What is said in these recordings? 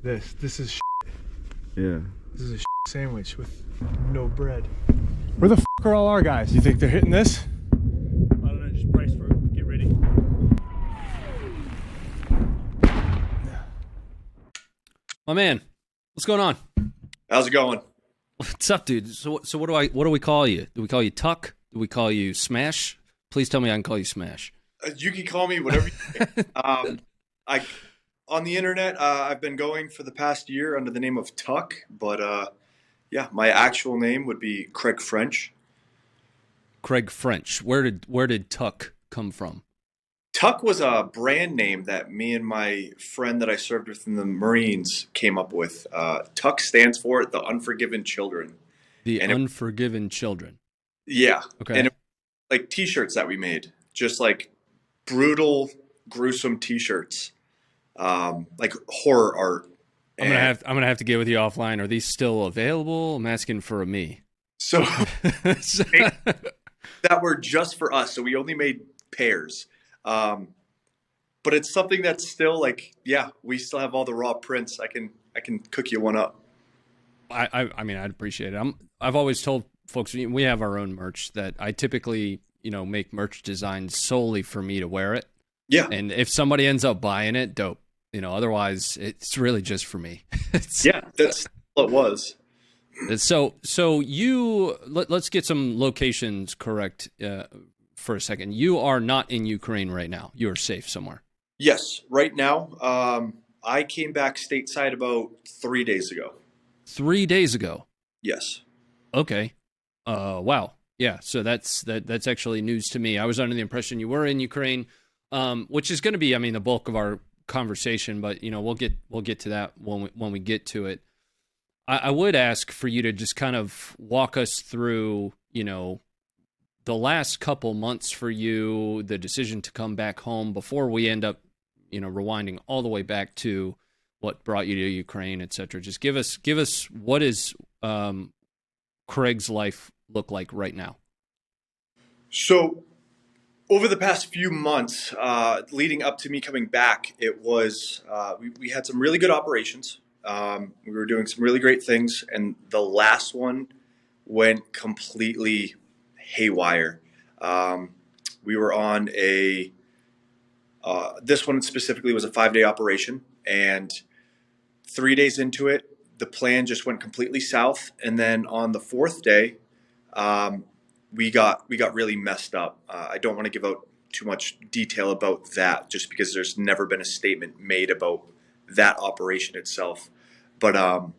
This is Yeah. This is a sandwich with no bread. Where the are all our guys? You think they're hitting this? I don't know, just brace for it. Get ready. Oh man, what's going on? How's it going? What's up, dude? So what do we call you? Do we call you Tuc? Do we call you Smash? Please tell me I can call you Smash. You can call me whatever you like. On the internet, I've been going for the past year under the name of Tuc, but yeah, my actual name would be Kraig French. Kraig French. Where did Tuc come from? Tuc was a brand name that me and my friend that I served with in the Marines came up with. Tuc stands for the Unforgiven Children. Unforgiven Children. Yeah. Okay. And like T-shirts that we made, just like brutal, gruesome T-shirts, like horror art. I'm gonna have to get with you offline. Are these still available? I'm asking for a me. So that were just for us. So we only made pairs. But it's something that's still like, yeah, we still have all the raw prints. I can cook you one up. I mean, I'd appreciate it. I've always told folks we have our own merch that I typically, make merch designs solely for me to wear it. Yeah. And if somebody ends up buying it, dope. Otherwise it's really just for me. Yeah, that's what it was. So let's get some locations correct for a second. You are not in Ukraine right now. You are safe somewhere. Yes, right now. I came back stateside about 3 days ago. 3 days ago. Yes. Okay. Wow. Yeah. So that's actually news to me. I was under the impression you were in Ukraine, which is going to be, the bulk of our conversation. But we'll get to that when we get to it. I would ask for you to just kind of walk us through, the last couple months for you, the decision to come back home before we end up, rewinding all the way back to what brought you to Ukraine, et cetera. Just give us what is Kraig's life look like right now? So over the past few months, leading up to me coming back, it was, we had some really good operations. We were doing some really great things. And the last one went completely haywire. We were on this one specifically was a 5-day operation, and 3 days into it, the plan just went completely south. And then on the 4th day, we got really messed up. I don't want to give out too much detail about that just because there's never been a statement made about that operation itself. But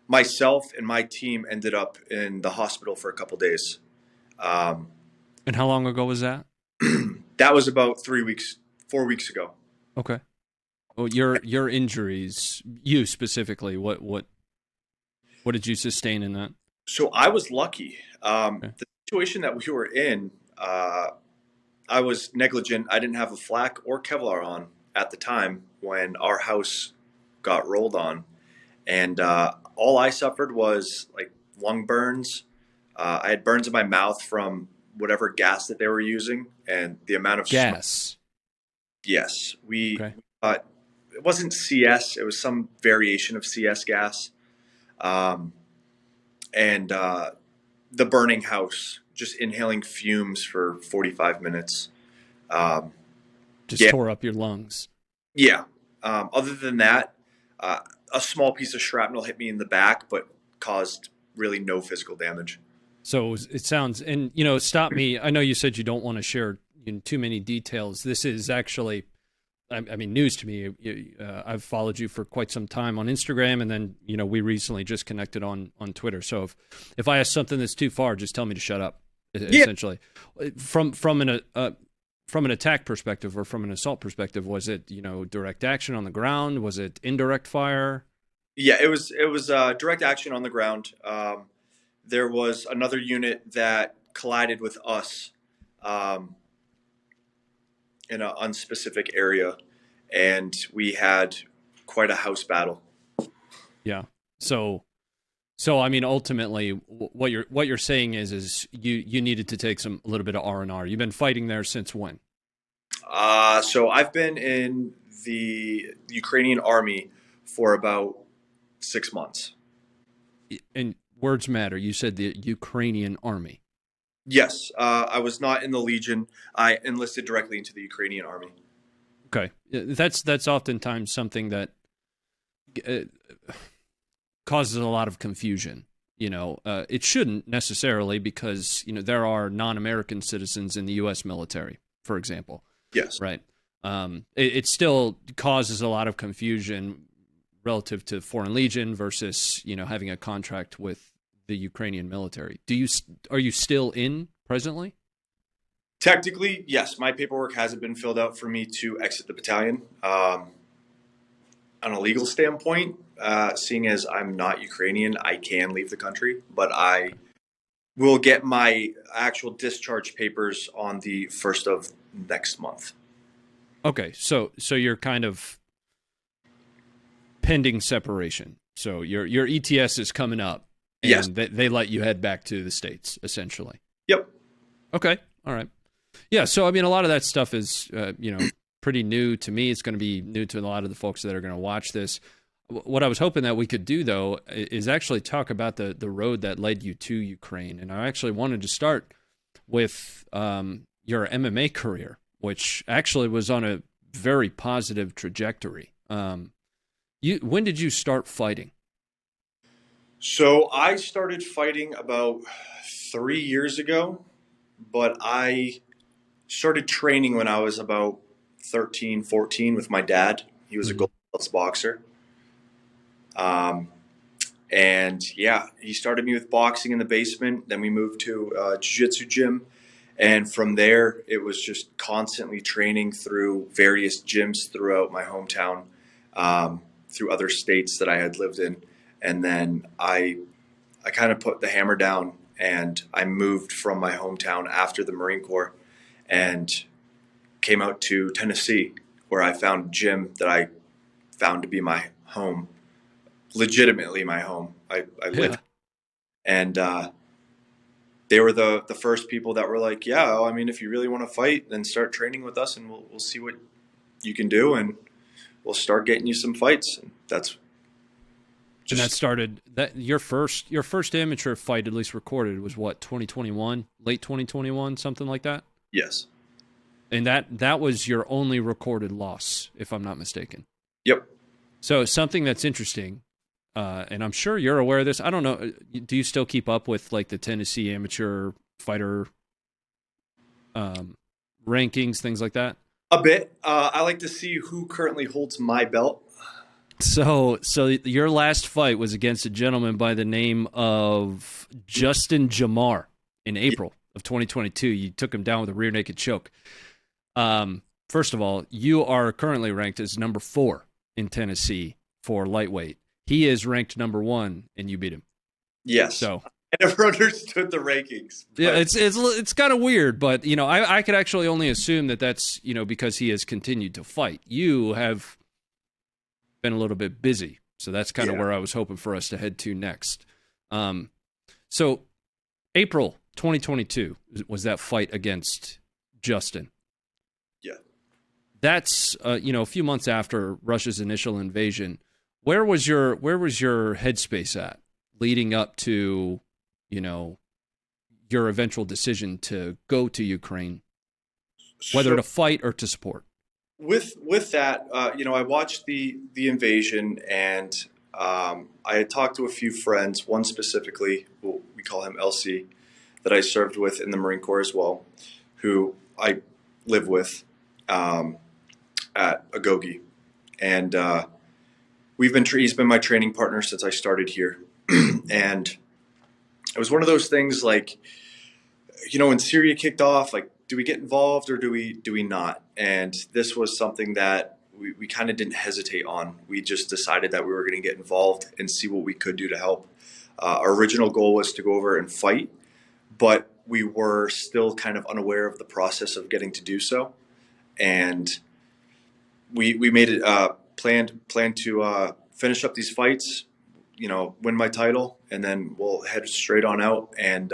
myself and my team ended up in the hospital for a couple days. And how long ago was that? That was about 4 weeks ago. Okay. Well, your injuries, you specifically, what did you sustain in that? So I was lucky. Okay. The situation that we were in, I was negligent. I didn't have a flak or Kevlar on at the time when our house got rolled on. And all I suffered was like lung burns. I had burns in my mouth from whatever gas that they were using, and the amount of gas. Yes, Okay. It wasn't CS. It was some variation of CS gas, and the burning house, just inhaling fumes for 45 minutes. Just tore up your lungs. Yeah. Other than that, a small piece of shrapnel hit me in the back, but caused really no physical damage. So it sounds, and stop me. I know you said you don't want to share too many details. This is actually, news to me. I've followed you for quite some time on Instagram, and then we recently just connected on Twitter. So if I ask something that's too far, just tell me to shut up. Essentially, from an attack perspective or from an assault perspective, was it direct action on the ground? Was it indirect fire? Yeah, it was direct action on the ground. There was another unit that collided with us in an unspecific area, and we had quite a house battle. Yeah. So ultimately, what you're saying is you needed to take a little bit of R&R. You've been fighting there since when? So I've been in the Ukrainian army for about 6 months. And words matter. You said the Ukrainian army. Yes, I was not in the Legion. I enlisted directly into the Ukrainian army. Okay, that's oftentimes something that causes a lot of confusion. It shouldn't necessarily, because there are non-American citizens in the U.S. military, for example. Yes. Right. It still causes a lot of confusion relative to Foreign Legion versus having a contract with the Ukrainian military. Are you still in presently? Technically, yes. My paperwork hasn't been filled out for me to exit the battalion. On a legal standpoint, seeing as I'm not Ukrainian, I can leave the country, but I will get my actual discharge papers on the 1st of next month. Okay, so you're kind of pending separation. So your ETS is coming up, and yes, they let you head back to the States, essentially. Yep. Okay, all right. Yeah, so I mean, a lot of that stuff is pretty new to me. It's going to be new to a lot of the folks that are going to watch this. What I was hoping that we could do, though, is actually talk about the road that led you to Ukraine. And I actually wanted to start with your MMA career, which actually was on a very positive trajectory. When did you start fighting? So I started fighting about 3 years ago, but I started training when I was about 13, 14 with my dad. He was a gold medalist boxer. And yeah, he started me with boxing in the basement. Then we moved to a jiu-jitsu gym. And from there, it was just constantly training through various gyms throughout my hometown, through other states that I had lived in. And then I kind of put the hammer down, and I moved from my hometown after the Marine Corps and came out to Tennessee, where I found a gym that I found to be my home, legitimately my home. I lived. And they were the first people that were like, yeah, I mean, if you really want to fight, then start training with us, and we'll see what you can do, and we'll start getting you some fights. And that's just... And that started your first amateur fight, at least recorded, was what, 2021, late 2021, something like that? Yes. And that was your only recorded loss, if I'm not mistaken. Yep. So something that's interesting, and I'm sure you're aware of this. I don't know. Do you still keep up with like the Tennessee amateur fighter rankings, things like that? A bit. I like to see who currently holds my belt. So your last fight was against a gentleman by the name of Justin Jamar in April of 2022. You took him down with a rear naked choke. First of all, you are currently ranked as number 4 in Tennessee for lightweight. He is ranked number 1, and you beat him. Yes. So I never understood the rankings. Yeah, it's kind of weird, but I could actually only assume that that's because he has continued to fight. You have been a little bit busy, so that's kind of where I was hoping for us to head to next. So April 2022 was that fight against Justin. Yeah. That's a few months after Russia's initial invasion. Where was your headspace at leading up to your eventual decision to go to Ukraine, whether to fight or to support? With that, I watched the invasion, and I had talked to a few friends, one specifically, we call him LC, that I served with in the Marine Corps as well, who I live with at Agogi. And he's been my training partner since I started here. And it was one of those things like, when Syria kicked off, like, do we get involved or do we not? And this was something that we kind of didn't hesitate on. We just decided that we were going to get involved and see what we could do to help. Our original goal was to go over and fight, but we were still kind of unaware of the process of getting to do so. And we made it planned to finish up these fights, win my title, and then we'll head straight on out and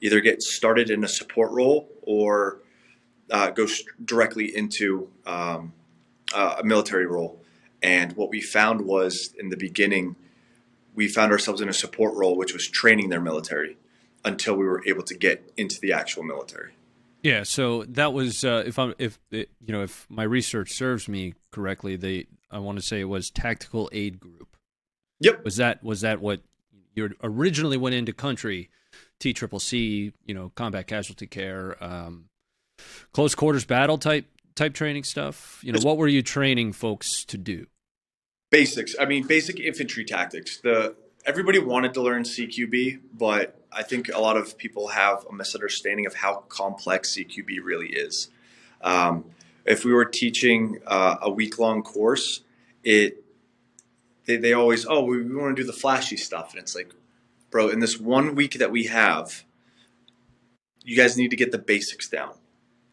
either get started in a support role or go directly into a military role. And what we found was in the beginning, we found ourselves in a support role, which was training their military until we were able to get into the actual military. Yeah, so that was if my research serves me correctly, I want to say it was Tactical Aid Group. Yep. Was that what you originally went into country? TCCC, combat casualty care, close quarters battle type training stuff. What were you training folks to do? Basics. I mean, basic infantry tactics. Everybody wanted to learn CQB, but I think a lot of people have a misunderstanding of how complex CQB really is. If we were teaching a week-long course, they always, we want to do the flashy stuff. And it's like, bro, in this 1 week that we have, you guys need to get the basics down.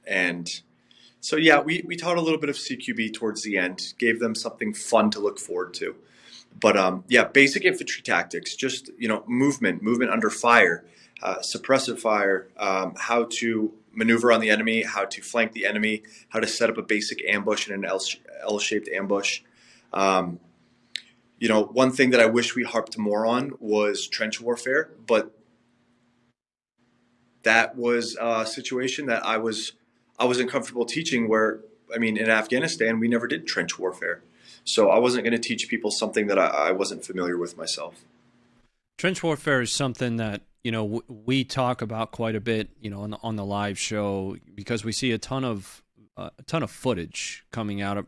And so, yeah, we taught a little bit of CQB towards the end, gave them something fun to look forward to. But basic infantry tactics, just, movement under fire, suppressive fire, how to maneuver on the enemy, how to flank the enemy, how to set up a basic ambush in an L-shaped ambush. One thing that I wish we harped more on was trench warfare, but that was a situation that I wasn't comfortable teaching where, in Afghanistan, we never did trench warfare. So I wasn't going to teach people something that I wasn't familiar with myself. Trench warfare is something that, we talk about quite a bit, on the live show, because we see a ton of footage coming out of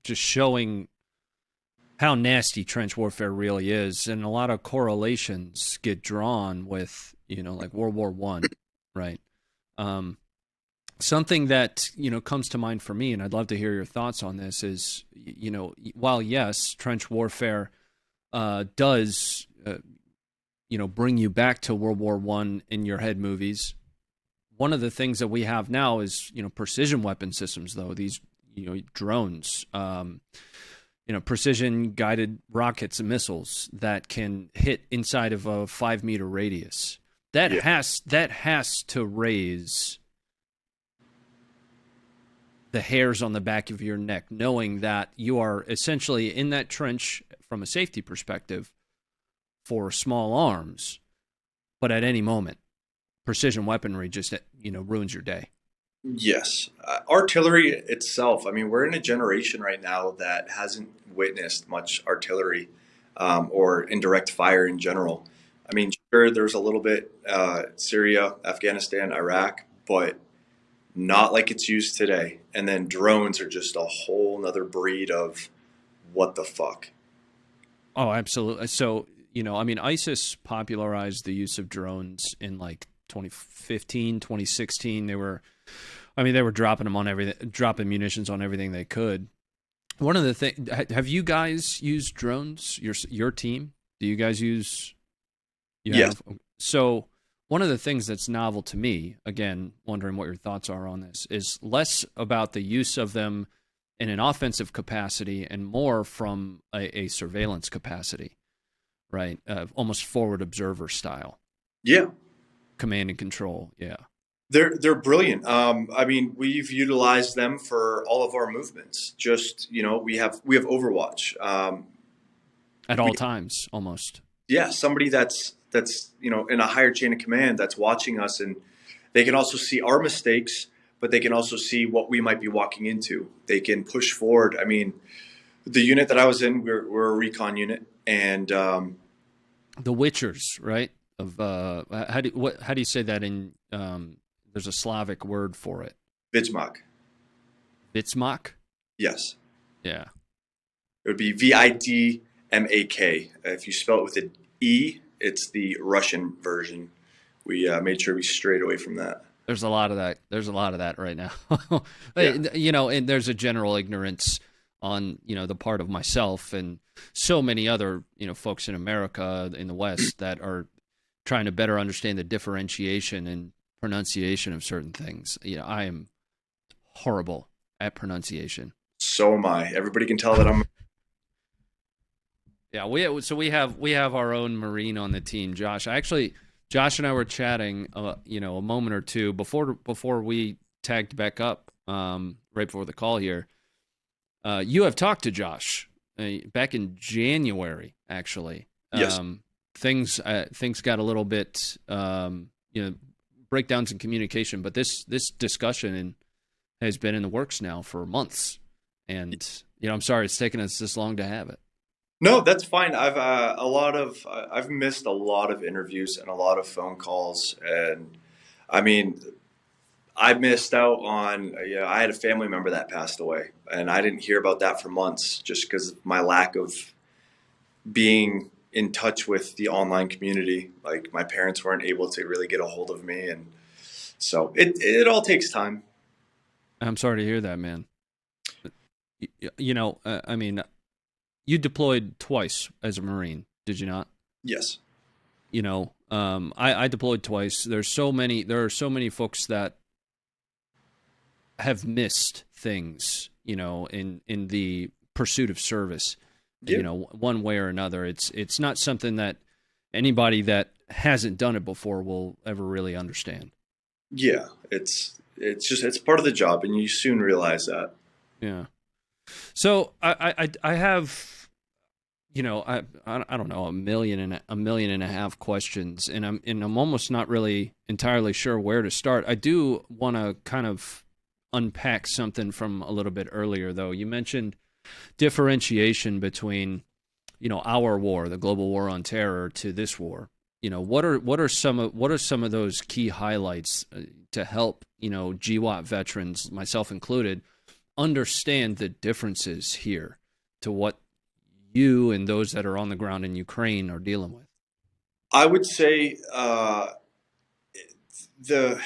just showing how nasty trench warfare really is, and a lot of correlations get drawn with, like World War I, right? Something that, comes to mind for me, and I'd love to hear your thoughts on this, is, while yes, trench warfare does, bring you back to World War I in your head movies, one of the things that we have now is, precision weapon systems, though, these, drones, precision guided rockets and missiles that can hit inside of a 5-meter radius. That has to raise the hairs on the back of your neck, knowing that you are essentially in that trench from a safety perspective for small arms, but at any moment, precision weaponry just, ruins your day. Yes. Artillery itself, we're in a generation right now that hasn't witnessed much artillery or indirect fire in general. Sure, there's a little bit Syria, Afghanistan, Iraq, but not like it's used today. And then drones are just a whole nother breed of what the fuck. Oh, absolutely. So, ISIS popularized the use of drones in like 2015, 2016. They were dropping them on everything, dropping munitions on everything they could. One of the things, have you guys used drones? Your team? Do you guys use? Yes. So one of the things that's novel to me, again, wondering what your thoughts are on this, is less about the use of them in an offensive capacity and more from a surveillance capacity, right? Almost forward observer style. Yeah. Command and control. Yeah. They're brilliant. We've utilized them for all of our movements. Just, we have Overwatch. At all times, almost. Yeah, somebody that's in a higher chain of command that's watching us, and they can also see our mistakes, but they can also see what we might be walking into. They can push forward. The unit that I was in, we're a recon unit, and the Witchers, right? Of how do you say that in? There's a Slavic word for it. Vidmak. Vidmak? Yes. Yeah. It would be Vidmak. If you spell it with an E, it's the Russian version. We made sure we strayed away from that. There's a lot of that. There's a lot of that right now. Yeah. And there's a general ignorance on, the part of myself and so many other, folks in America, in the West, that are trying to better understand the differentiation and pronunciation of certain things. I am horrible at pronunciation. So am I. Everybody can tell that I'm. Yeah, we have our own Marine on the team, Josh. Josh and I were chatting, a moment or two before we tagged back up, right before the call here. You have talked to Josh back in January, actually. Yes. Things got a little bit, breakdowns in communication, but this discussion has been in the works now for months, and I'm sorry it's taken us this long to have it. No, that's fine. I've missed a lot of interviews and a lot of phone calls, and I mean, I missed out on, I had a family member that passed away, and I didn't hear about that for months just because of my lack of being in touch with the online community. Like, my parents weren't able to really get a hold of me, and so it all takes time. I'm sorry to hear that, man. I mean, you deployed twice as a Marine, did you not? Yes. I deployed twice. There are so many folks that have missed things, in the pursuit of service, one way or another. It's not something that anybody that hasn't done it before will ever really understand. Yeah, it's part of the job, and you soon realize that. Yeah. So I have, I don't know, 1.5 million questions, and I'm almost not really entirely sure where to start. I do want to kind of unpack something from a little bit earlier, though. You mentioned differentiation between, our war, the global war on terror, to this war. What are some of those key highlights to help, GWOT veterans, myself included, understand the differences here to what you and those that are on the ground in Ukraine are dealing with? I would say the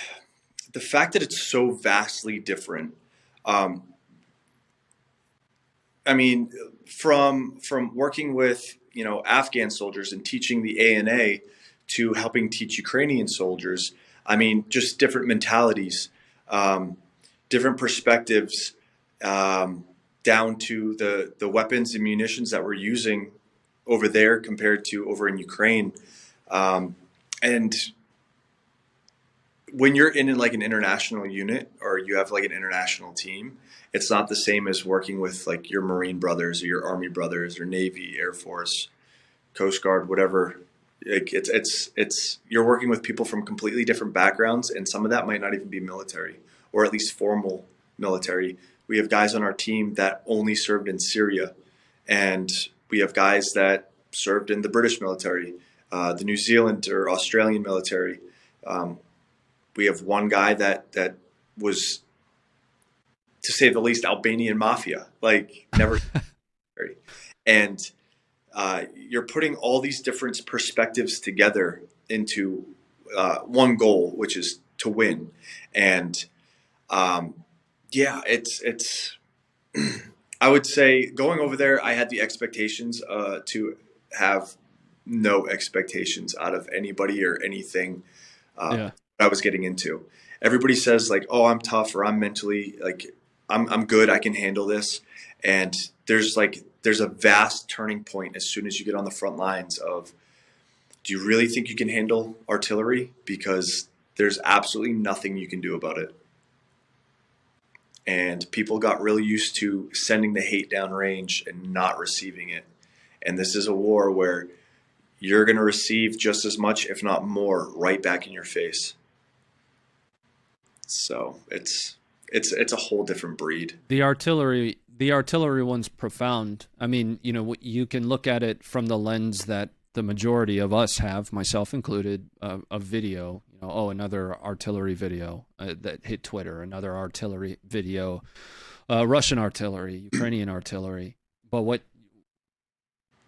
fact that it's so vastly different. I mean, from working with Afghan soldiers and teaching the a.k.a. to helping teach Ukrainian soldiers. I mean, just different mentalities, different perspectives, down to the weapons and munitions that we're using over there compared to over in Ukraine. And when you're in like an international unit or you have like an international team, it's not the same as working with like your Marine brothers or your Army brothers or Navy, Air Force, Coast Guard, whatever. Like it's you're working with people from completely different backgrounds, and some of that might not even be military or at least formal military. We have guys on our team that only served in Syria, and we have guys that served in the British military, the New Zealand or Australian military. We have one guy that was, to say the least, Albanian mafia, like never. And you're putting all these different perspectives together into one goal, which is to win. And it's I would say going over there, I had the expectations to have no expectations out of anybody or anything I was getting into. Everybody says like, "Oh, I'm tough," or "I'm mentally like I'm good. I can handle this." And there's a vast turning point as soon as you get on the front lines of, do you really think you can handle artillery? Because there's absolutely nothing you can do about it. And people got really used to sending the hate down range and not receiving it. And this is a war where you're going to receive just as much, if not more, right back in your face. So it's a whole different breed. The artillery one's profound. I mean, you can look at it from the lens that the majority of us have, myself included, a video. Another artillery video that hit Twitter, another artillery video, Russian artillery, Ukrainian artillery. But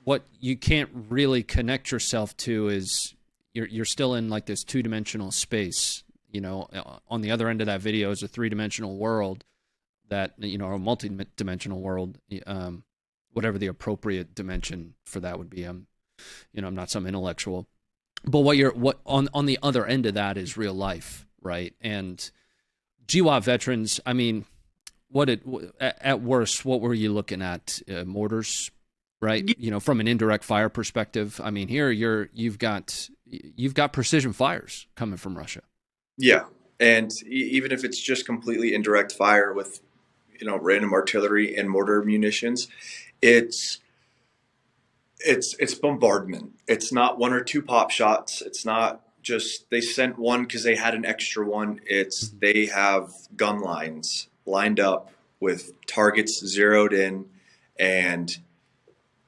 what you can't really connect yourself to is you're still in like this two-dimensional space. On the other end of that video is a three-dimensional world that, or a multi-dimensional world, whatever the appropriate dimension for that would be. I'm not some intellectual, but what on the other end of that is real life, right? And GWOT veterans, I mean, at worst, what were you looking at? Mortars, right? From an indirect fire perspective. I mean, here you've got precision fires coming from Russia. Yeah, and even if it's just completely indirect fire with, random artillery and mortar munitions, it's It's bombardment. It's not one or two pop shots. It's not just they sent one because they had an extra one. It's Mhm. they have gun lines lined up with targets zeroed in, and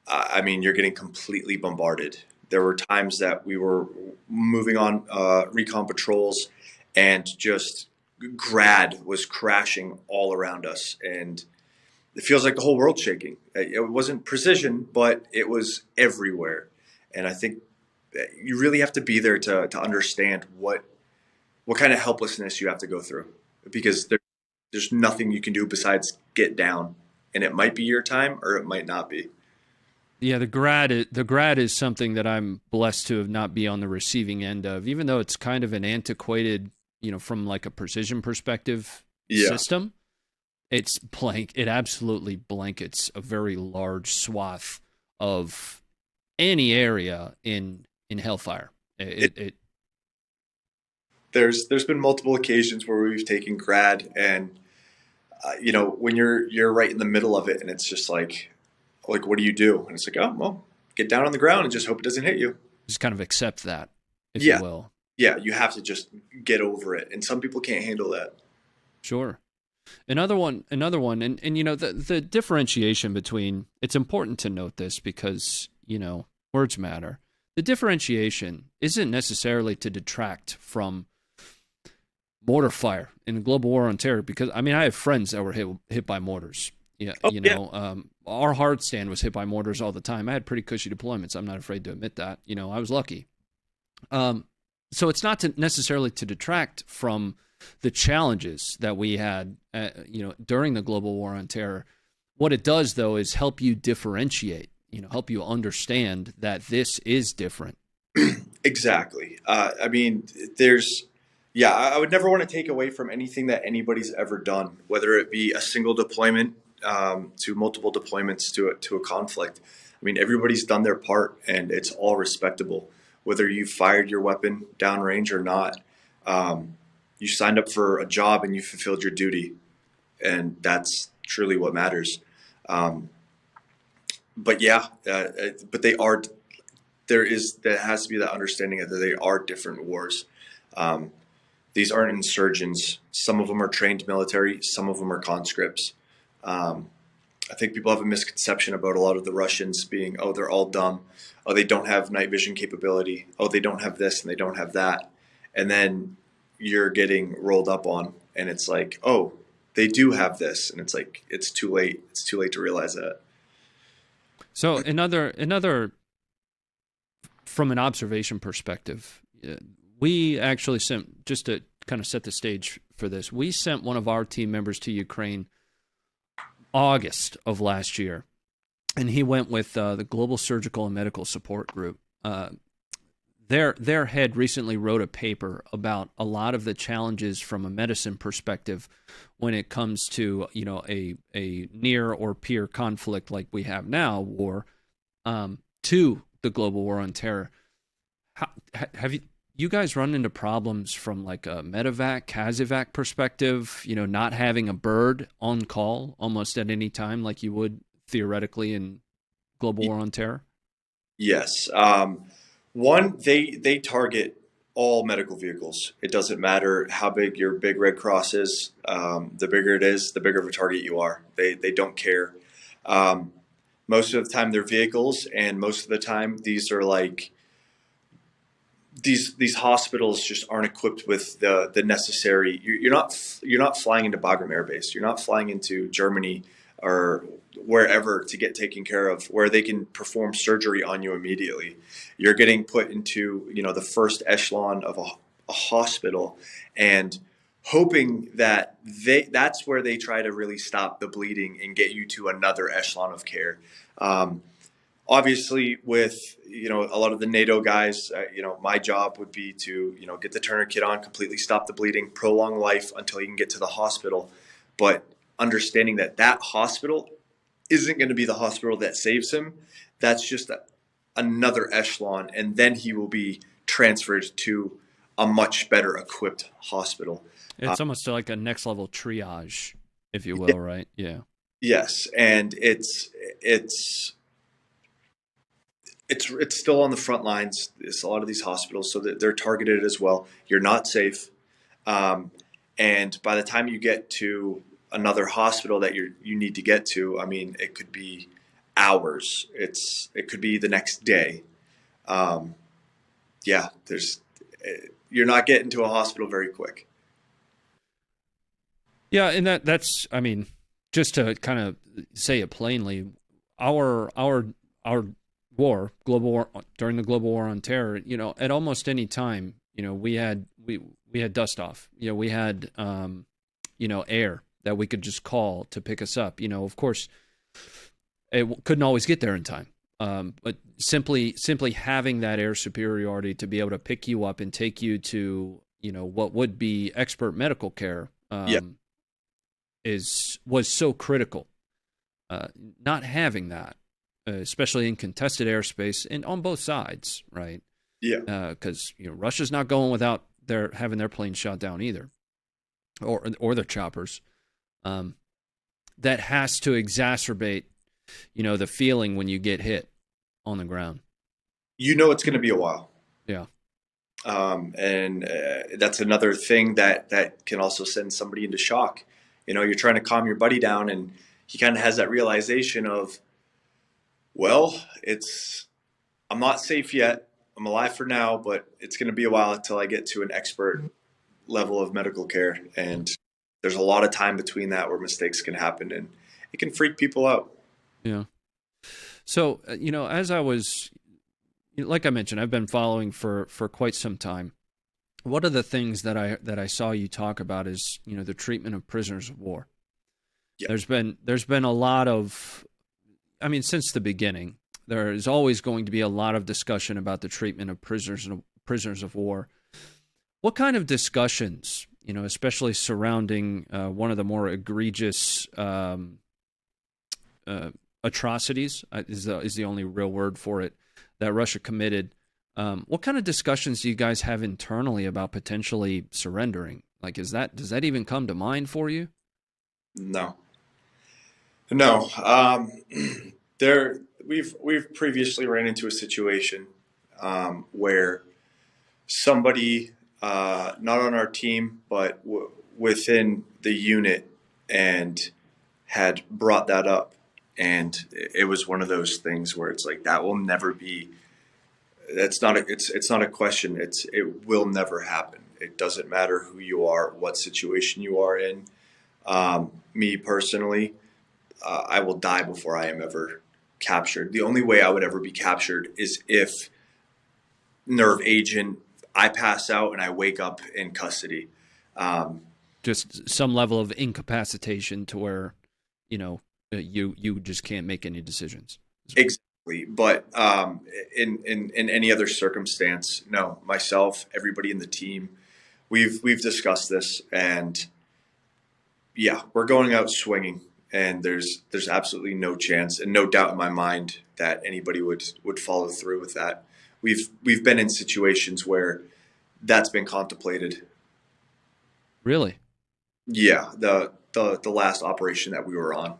I mean you're getting completely bombarded. There were times that we were moving on recon patrols, and just grad was crashing all around us, and it feels like the whole world's shaking. It wasn't precision, but it was everywhere. And I think that you really have to be there to understand what kind of helplessness you have to go through, because there's nothing you can do besides get down, and it might be your time or it might not be. Yeah, the grad is something that I'm blessed to have not be on the receiving end of, even though it's kind of an antiquated, from like a precision perspective Yeah, system. It's blank. It absolutely blankets a very large swath of any area in Hellfire. it, there's been multiple occasions where we've taken grad, and when you're right in the middle of it, and it's just like what do you do? And it's like, oh well, get down on the ground and just hope it doesn't hit you. just kind of accept that, if you Yeah, will. yeah, you have to just get over it, and some people can't handle that. Sure. Another one, and the differentiation between, it's important to note this because words matter. The differentiation isn't necessarily to detract from mortar fire in the global war on terror, because I mean I have friends that were hit by mortars. Yeah, Oh yeah, our hard stand was hit by mortars all the time. I had pretty cushy deployments. I'm not afraid to admit that. I was lucky. So it's not necessarily to detract from the challenges that we had, during the global war on terror. What it does, though, is help you differentiate. Help you understand that this is different. exactly. I mean, yeah, I would never want to take away from anything that anybody's ever done, whether it be a single deployment to multiple deployments to a conflict. I mean, everybody's done their part, and it's all respectable. Whether you fired your weapon downrange or not, you signed up for a job and you fulfilled your duty, and that's truly what matters. Um, but yeah, but there has to be that understanding that they are different wars. Um, these aren't insurgents. Some of them are trained military. Some of them are conscripts. Um, I think people have a misconception about a lot of the Russians being, oh, they're all dumb. Oh, they don't have night vision capability. Oh, they don't have this and they don't have that. And then you're getting rolled up on, and it's like, oh, they do have this, and it's like it's too late. It's too late to realize that. So another from an observation perspective, we actually sent, just to kind of set the stage for this, we sent one of our team members to Ukraine August of last year, and he went with the Global Surgical and Medical Support Group. Their head recently wrote a paper about a lot of the challenges from a medicine perspective when it comes to a near or peer conflict like we have now, war, to the global war on terror. Have you guys run into problems from like a medevac, CASEVAC perspective? Not having a bird on call almost at any time like you would theoretically in global war on terror. Yes. One, they target all medical vehicles. It doesn't matter how big your big Red Cross is. The bigger it is, the bigger of a target you are. They don't care. Most of the time, they're vehicles, and most of the time, these are like these hospitals just aren't equipped with the necessary. You're not flying into Bagram Air Base. You're not flying into Germany or wherever to get taken care of, where they can perform surgery on you immediately. You're getting put into the first echelon of a hospital, and hoping that that's where they try to really stop the bleeding and get you to another echelon of care. Obviously, with a lot of the NATO guys, my job would be to get the tourniquet on, completely stop the bleeding, prolong life until you can get to the hospital. But understanding that hospital isn't going to be the hospital that saves him. That's just another echelon, and then he will be transferred to a much better equipped hospital. It's almost like a next level triage, if you will, right? Yeah. Yes, and it's it's still on the front lines. It's a lot of these hospitals, so that they're targeted as well. You're not safe, and by the time you get to another hospital that you need to get to, I mean, it could be hours. It could be the next day. Yeah, you're not getting to a hospital very quick. Yeah, and that's I mean, just to kind of say it plainly, our war, global war, during the global war on terror, you know, at almost any time, you know, we had dust off. You know, we had you know, air that we could just call to pick us up. You know, of course, it couldn't always get there in time. But simply having that air superiority to be able to pick you up and take you to, you know, what would be expert medical care, was so critical. Not having that, especially in contested airspace and on both sides, right? Yeah. Because you know, Russia's not going without having their planes shot down either, or their choppers. That has to exacerbate, you know, the feeling when you get hit on the ground. You know it's going to be a while. Yeah. And that's another thing that can also send somebody into shock. You know, you're trying to calm your buddy down, and he kind of has that realization of, well, I'm not safe yet. I'm alive for now, but it's going to be a while until I get to an expert level of medical care. And there's a lot of time between that where mistakes can happen, and it can freak people out. Yeah. So, you know, as I was, like I mentioned, I've been following for quite some time. One of the things that I saw you talk about is, you know, the treatment of prisoners of war. Yeah. There's been a lot of, I mean, since the beginning, there is always going to be a lot of discussion about the treatment of prisoners of war. What kind of discussions, you know, especially surrounding one of the more egregious atrocities is the only real word for it that Russia committed. What kind of discussions do you guys have internally about potentially surrendering? Like, does that even come to mind for you? No. We've previously ran into a situation where somebody, not on our team, but within the unit, and had brought that up. And it was one of those things where it's like, that will never be. It's not a question. It will never happen. It doesn't matter who you are, what situation you are in. Me personally, I will die before I am ever captured. The only way I would ever be captured is if, nerve agent, I pass out and I wake up in custody. Just some level of incapacitation to where, you know, you just can't make any decisions. Exactly. But in any other circumstance, no. Myself, everybody in the team, we've discussed this, and yeah, we're going out swinging, and there's absolutely no chance and no doubt in my mind that anybody would follow through with that. We've been in situations where that's been contemplated. Really? Yeah, the last operation that we were on.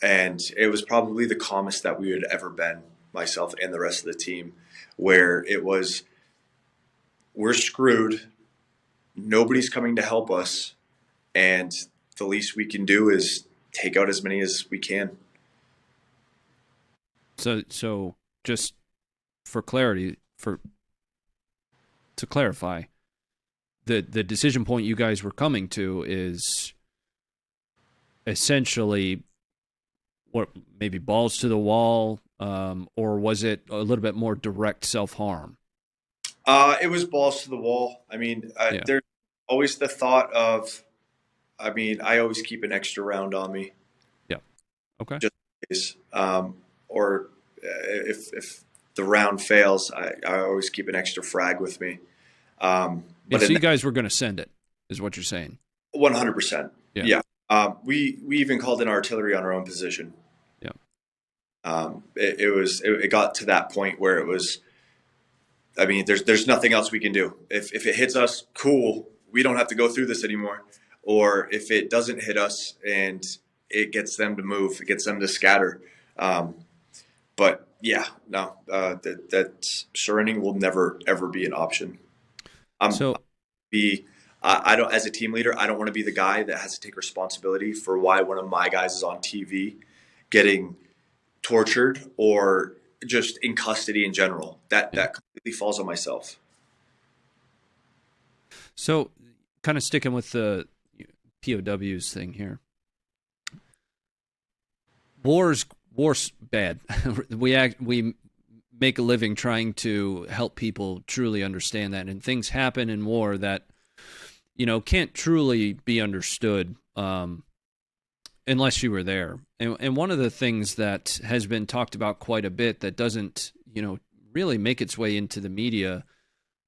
And it was probably the calmest that we had ever been, myself and the rest of the team, where it was, we're screwed, nobody's coming to help us, and the least we can do is take out as many as we can. So just for clarity, to clarify, the decision point you guys were coming to is essentially what, maybe balls to the wall, or was it a little bit more direct self-harm? It was balls to the wall. I mean, there's always the thought of, I mean, I always keep an extra round on me. Yeah. Okay. Just in case. Or if the round fails, I always keep an extra frag with me. But so you guys were going to send it, is what you're saying? 100%. Yeah. We even called in artillery on our own position. Yeah. It got to that point where it was, I mean, there's nothing else we can do. If it hits us, cool, we don't have to go through this anymore. Or if it doesn't hit us and it gets them to move, it gets them to scatter. But Yeah, no, that surrendering will never ever be an option. I'm So be I don't, as a team leader, I don't want to be the guy that has to take responsibility for why one of my guys is on TV getting tortured or just in custody in general. yeah. That completely falls on myself. So kind of sticking with the POWs thing here. War's bad. We make a living trying to help people truly understand that, and things happen in war that can't truly be understood unless you were there. And one of the things that has been talked about quite a bit that doesn't really make its way into the media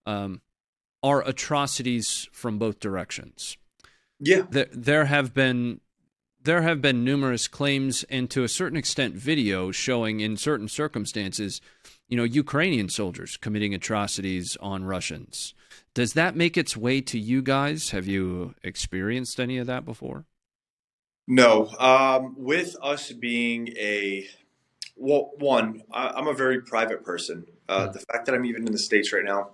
are atrocities from both directions. Yeah, There have been numerous claims and to a certain extent video showing in certain circumstances, Ukrainian soldiers committing atrocities on Russians. Does that make its way to you guys? Have you experienced any of that before? no. With us being I'm a very private person. The fact that I'm even in the States right now,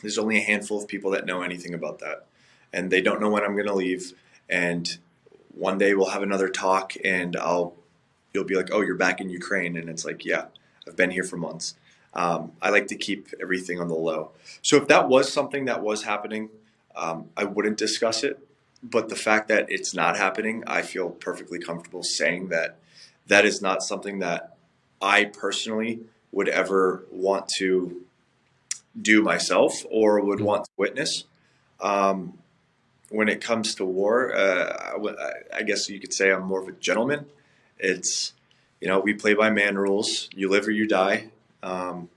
there's only a handful of people that know anything about that, and they don't know when I'm going to leave. And one day we'll have another talk, and you'll be like, "Oh, you're back in Ukraine," and it's like, "Yeah, I've been here for months." I like to keep everything on the low. So if that was something that was happening, I wouldn't discuss it. But the fact that it's not happening, I feel perfectly comfortable saying that that is not something that I personally would ever want to do myself or would want to witness. Um, when it comes to war, I guess you could say I'm more of a gentleman. It's, we play by man rules. You live or you die. Um,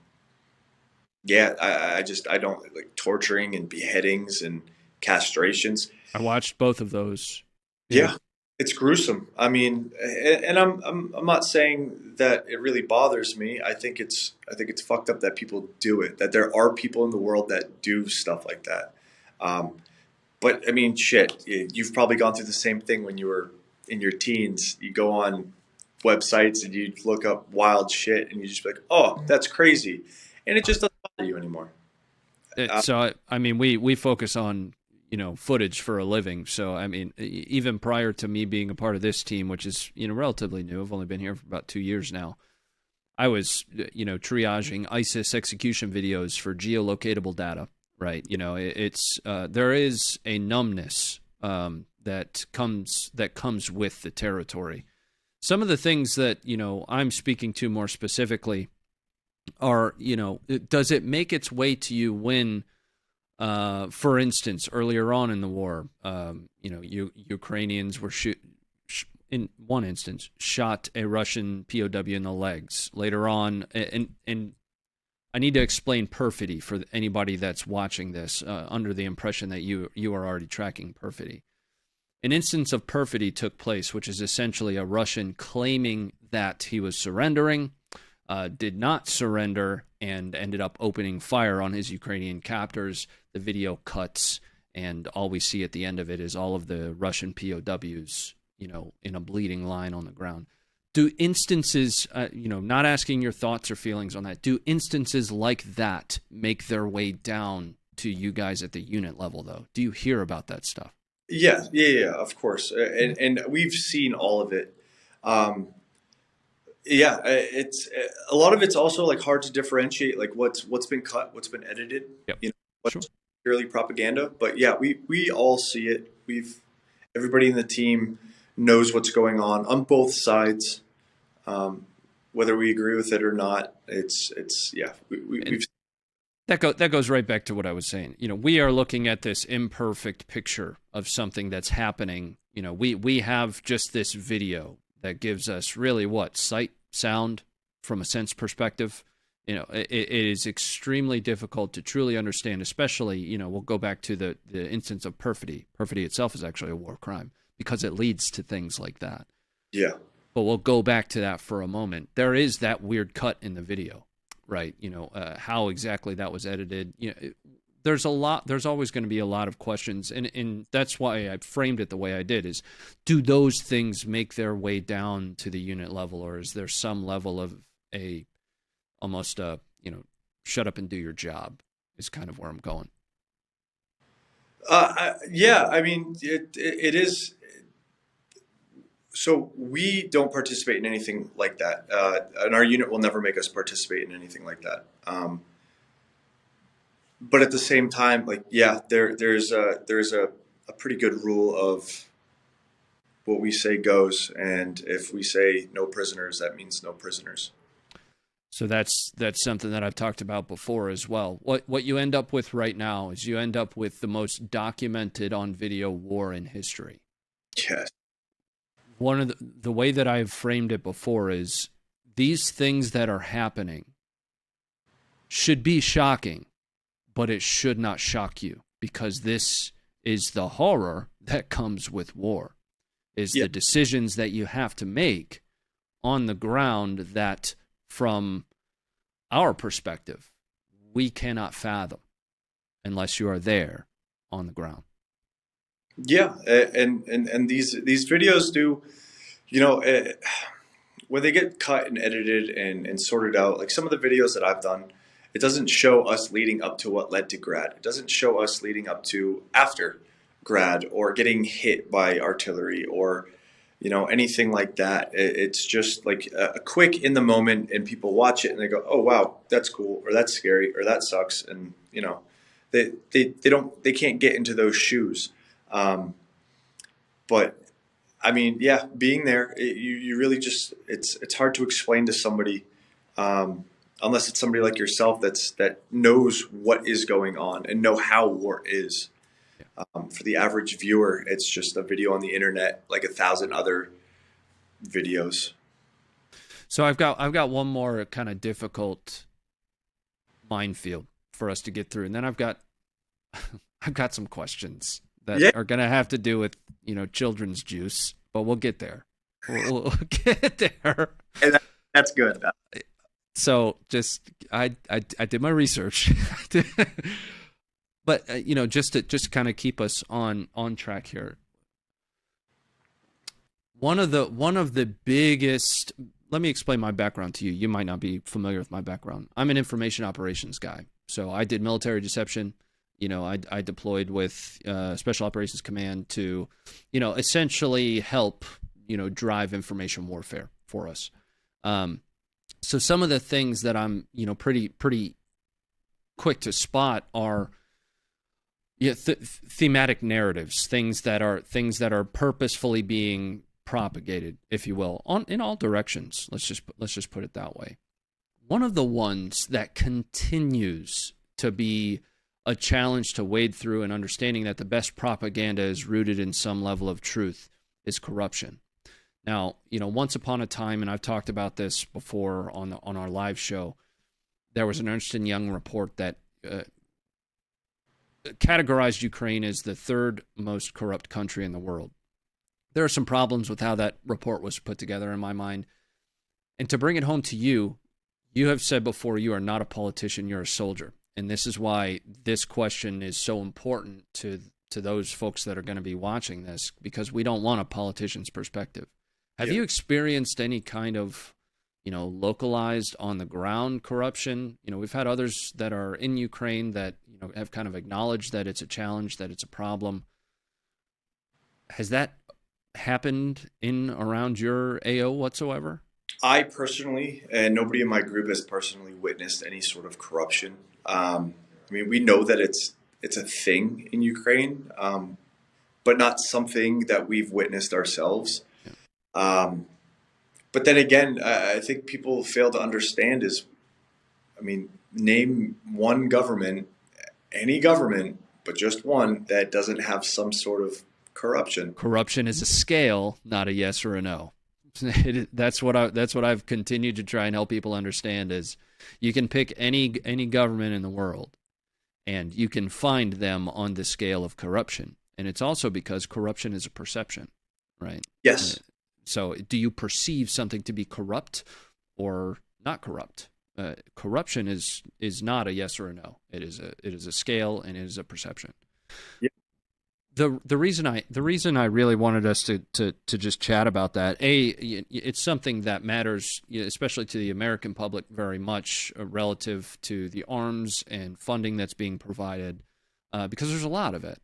yeah, I don't like torturing and beheadings and castrations. I watched both of those. Yeah. Yeah, it's gruesome. I mean, and I'm not saying that it really bothers me. I think it's fucked up that people do it. That there are people in the world that do stuff like that. Um, but I mean, shit, you've probably gone through the same thing when you were in your teens. You go on websites and you look up wild shit, and you just be like, "Oh, that's crazy," and it just doesn't bother you anymore. So I mean, we focus on footage for a living. So I mean, even prior to me being a part of this team, which is relatively new, I've only been here for about 2 years now. I was triaging ISIS execution videos for geolocatable data. Right, it's there is a numbness that comes with the territory. Some of the things that I'm speaking to more specifically are does it make its way to you when for instance earlier on in the war Ukrainians were in one instance shot a Russian POW in the legs. Later on, and I need to explain perfidy for anybody that's watching this under the impression that you are already tracking perfidy. An instance of perfidy took place, which is essentially a Russian claiming that he was surrendering, did not surrender, and ended up opening fire on his Ukrainian captors. The video cuts, and all we see at the end of it is all of the Russian POWs, in a bleeding line on the ground. Do instances, not asking your thoughts or feelings on that, do instances like that make their way down to you guys at the unit level, though? Do you hear about that stuff? Yeah, of course, and we've seen all of it. Yeah, it's a lot of it's also like hard to differentiate, like what's been cut, what's been edited, Yep. what's Sure. purely propaganda. But yeah, we all see it. Everybody in the team knows what's going on both sides. Whether we agree with it or not, it's yeah. We've That goes right back to what I was saying. We are looking at this imperfect picture of something that's happening. We have just this video that gives us really what sight, sound from a sense perspective. It is extremely difficult to truly understand. Especially, we'll go back to the instance of perfidy. Perfidy itself is actually a war crime because it leads to things like that. yeah. But we'll go back to that for a moment. There is that weird cut in the video, right? How exactly that was edited. There's always going to be a lot of questions, and that's why I framed it the way I did. Is do those things make their way down to the unit level, or is there some level of a almost shut up and do your job is kind of where I'm going. Yeah, I mean, it is. So we don't participate in anything like that, and our unit will never make us participate in anything like that. But at the same time, like, yeah, there's a pretty good rule of what we say goes, and if we say no prisoners, that means no prisoners. So that's something that I've talked about before as well. What you end up with right now is you end up with the most documented on video war in history. Yes. One of the way that I've framed it before is these things that are happening should be shocking, but it should not shock you, because this is the horror that comes with war, is the decisions that you have to make on the ground that, from our perspective, we cannot fathom unless you are there on the ground. Yeah, and these videos do, when they get cut and edited and sorted out, like some of the videos that I've done, it doesn't show us leading up to what led to grad. It doesn't show us leading up to after grad or getting hit by artillery or, anything like that. It's just like a quick in the moment, and people watch it and they go, oh, wow, that's cool, or that's scary, or that sucks. And, they can't get into those shoes. But I mean, yeah, being there, you really just, it's hard to explain to somebody, unless it's somebody like yourself that knows what is going on and know how war is. For the average viewer, it's just a video on the internet, like 1,000 other videos. So I've got one more kind of difficult minefield for us to get through, and then I've got some questions that are going to have to do with children's juice, but we'll get there. We'll get there. And that's good. So I did my research. But just to kind of keep us on track here. One of the biggest, let me explain my background to you. You might not be familiar with my background. I'm an information operations guy. So I did military deception. I deployed with Special Operations Command to, essentially help, drive information warfare for us. So some of the things that I'm, pretty quick to spot are thematic narratives, things that are purposefully being propagated, if you will, in all directions. Let's just put it that way. One of the ones that continues to be a challenge to wade through, and understanding that the best propaganda is rooted in some level of truth, is corruption. Now, once upon a time, and I've talked about this before on our live show, there was an Ernst & Young report that categorized Ukraine as the third most corrupt country in the world. There are some problems with how that report was put together in my mind. And to bring it home to you, you have said before, you are not a politician, you're a soldier. And this is why this question is so important to those folks that are going to be watching this, because we don't want a politician's perspective. Have you experienced any kind of, localized on the ground corruption? We've had others that are in Ukraine that, have kind of acknowledged that it's a challenge, that it's a problem. Has that happened in around your AO whatsoever? I personally, and nobody in my group has personally witnessed any sort of corruption. We know that it's a thing in Ukraine, but not something that we've witnessed ourselves. But then again, I think people fail to understand name one government, any government, but just one that doesn't have some sort of corruption. Corruption is a scale, not a yes or a no. That's what I've continued to try and help people understand is you can pick any government in the world and you can find them on the scale of corruption. And it's also because corruption is a perception, right? Yes. So do you perceive something to be corrupt or not corrupt? Corruption is not a yes or a no. It is a scale, and it is a perception. Yeah. the reason I really wanted us to just chat about that, it's something that matters, especially to the American public, very much relative to the arms and funding that's being provided, because there's a lot of it.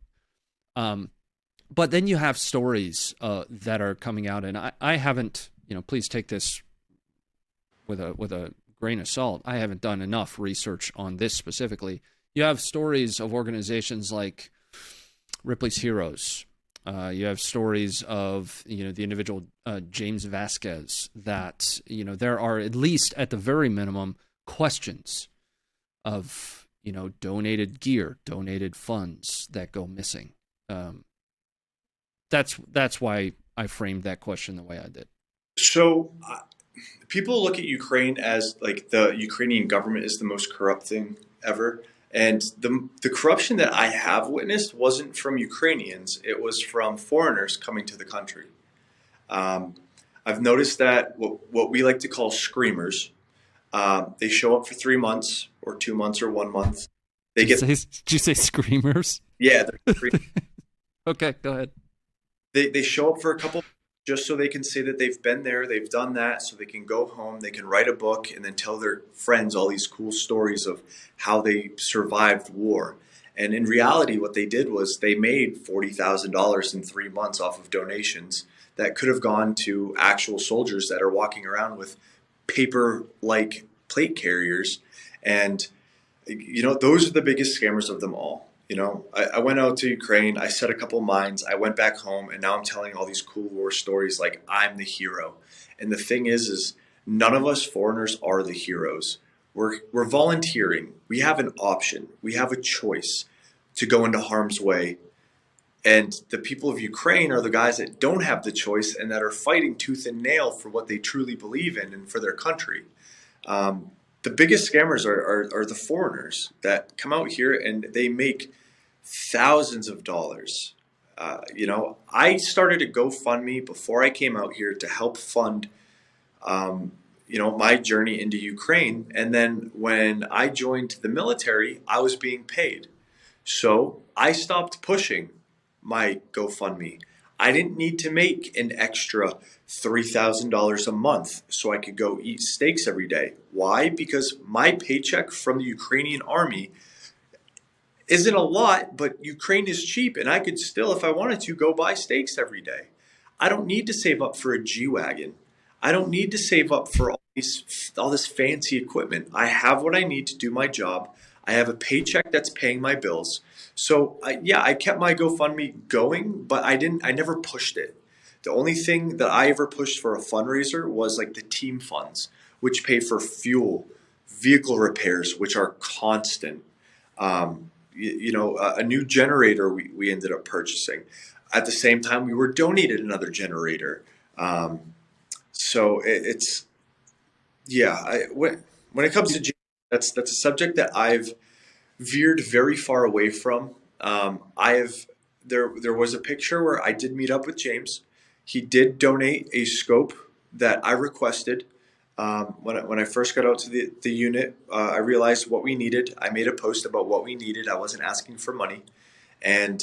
But then you have stories that are coming out, and I haven't, please take this with a grain of salt. I haven't done enough research on this specifically. You have stories of organizations like Ripley's Heroes. You have stories of the individual James Vasquez that there are, at least at the very minimum, questions of donated gear, donated funds that go missing. That's why I framed that question the way I did. So people look at Ukraine as like the Ukrainian government is the most corrupt thing ever. And the corruption that I have witnessed wasn't from Ukrainians. It was from foreigners coming to the country. I've noticed that what we like to call screamers, they show up for 3 months or 2 months or 1 month. Did you say screamers? Yeah, they're screamers. Okay, go ahead. They show up for a couple just so they can say that they've been there, they've done that, so they can go home, they can write a book, and then tell their friends all these cool stories of how they survived war. And in reality, what they did was they made $40,000 in 3 months off of donations that could have gone to actual soldiers that are walking around with paper-like plate carriers. And, those are the biggest scammers of them all. I went out to Ukraine, I set a couple mines, I went back home, and now I'm telling all these cool war stories like I'm the hero. And the thing is none of us foreigners are the heroes. We're volunteering. We have an option. We have a choice to go into harm's way. And the people of Ukraine are the guys that don't have the choice and that are fighting tooth and nail for what they truly believe in and for their country. The biggest scammers are the foreigners that come out here and they make thousands of dollars. I started a GoFundMe before I came out here to help fund, my journey into Ukraine. And then when I joined the military, I was being paid. So I stopped pushing my GoFundMe. I didn't need to make an extra $3,000 a month so I could go eat steaks every day. Why? Because my paycheck from the Ukrainian army isn't a lot, but Ukraine is cheap and I could still, if I wanted to, go buy steaks every day. I don't need to save up for a G-Wagon. I don't need to save up for all this fancy equipment. I have what I need to do my job. I have a paycheck that's paying my bills. So I kept my GoFundMe going, but I never pushed it. The only thing that I ever pushed for a fundraiser was like the team funds, which pay for fuel, vehicle repairs, which are constant. A new generator we ended up purchasing. At the same time, we were donated another generator. When it comes to James, that's a subject that I've veered very far away from. There was a picture where I did meet up with James. He did donate a scope that I requested. When I first got out to the unit, I realized what we needed. I made a post about what we needed. I wasn't asking for money. And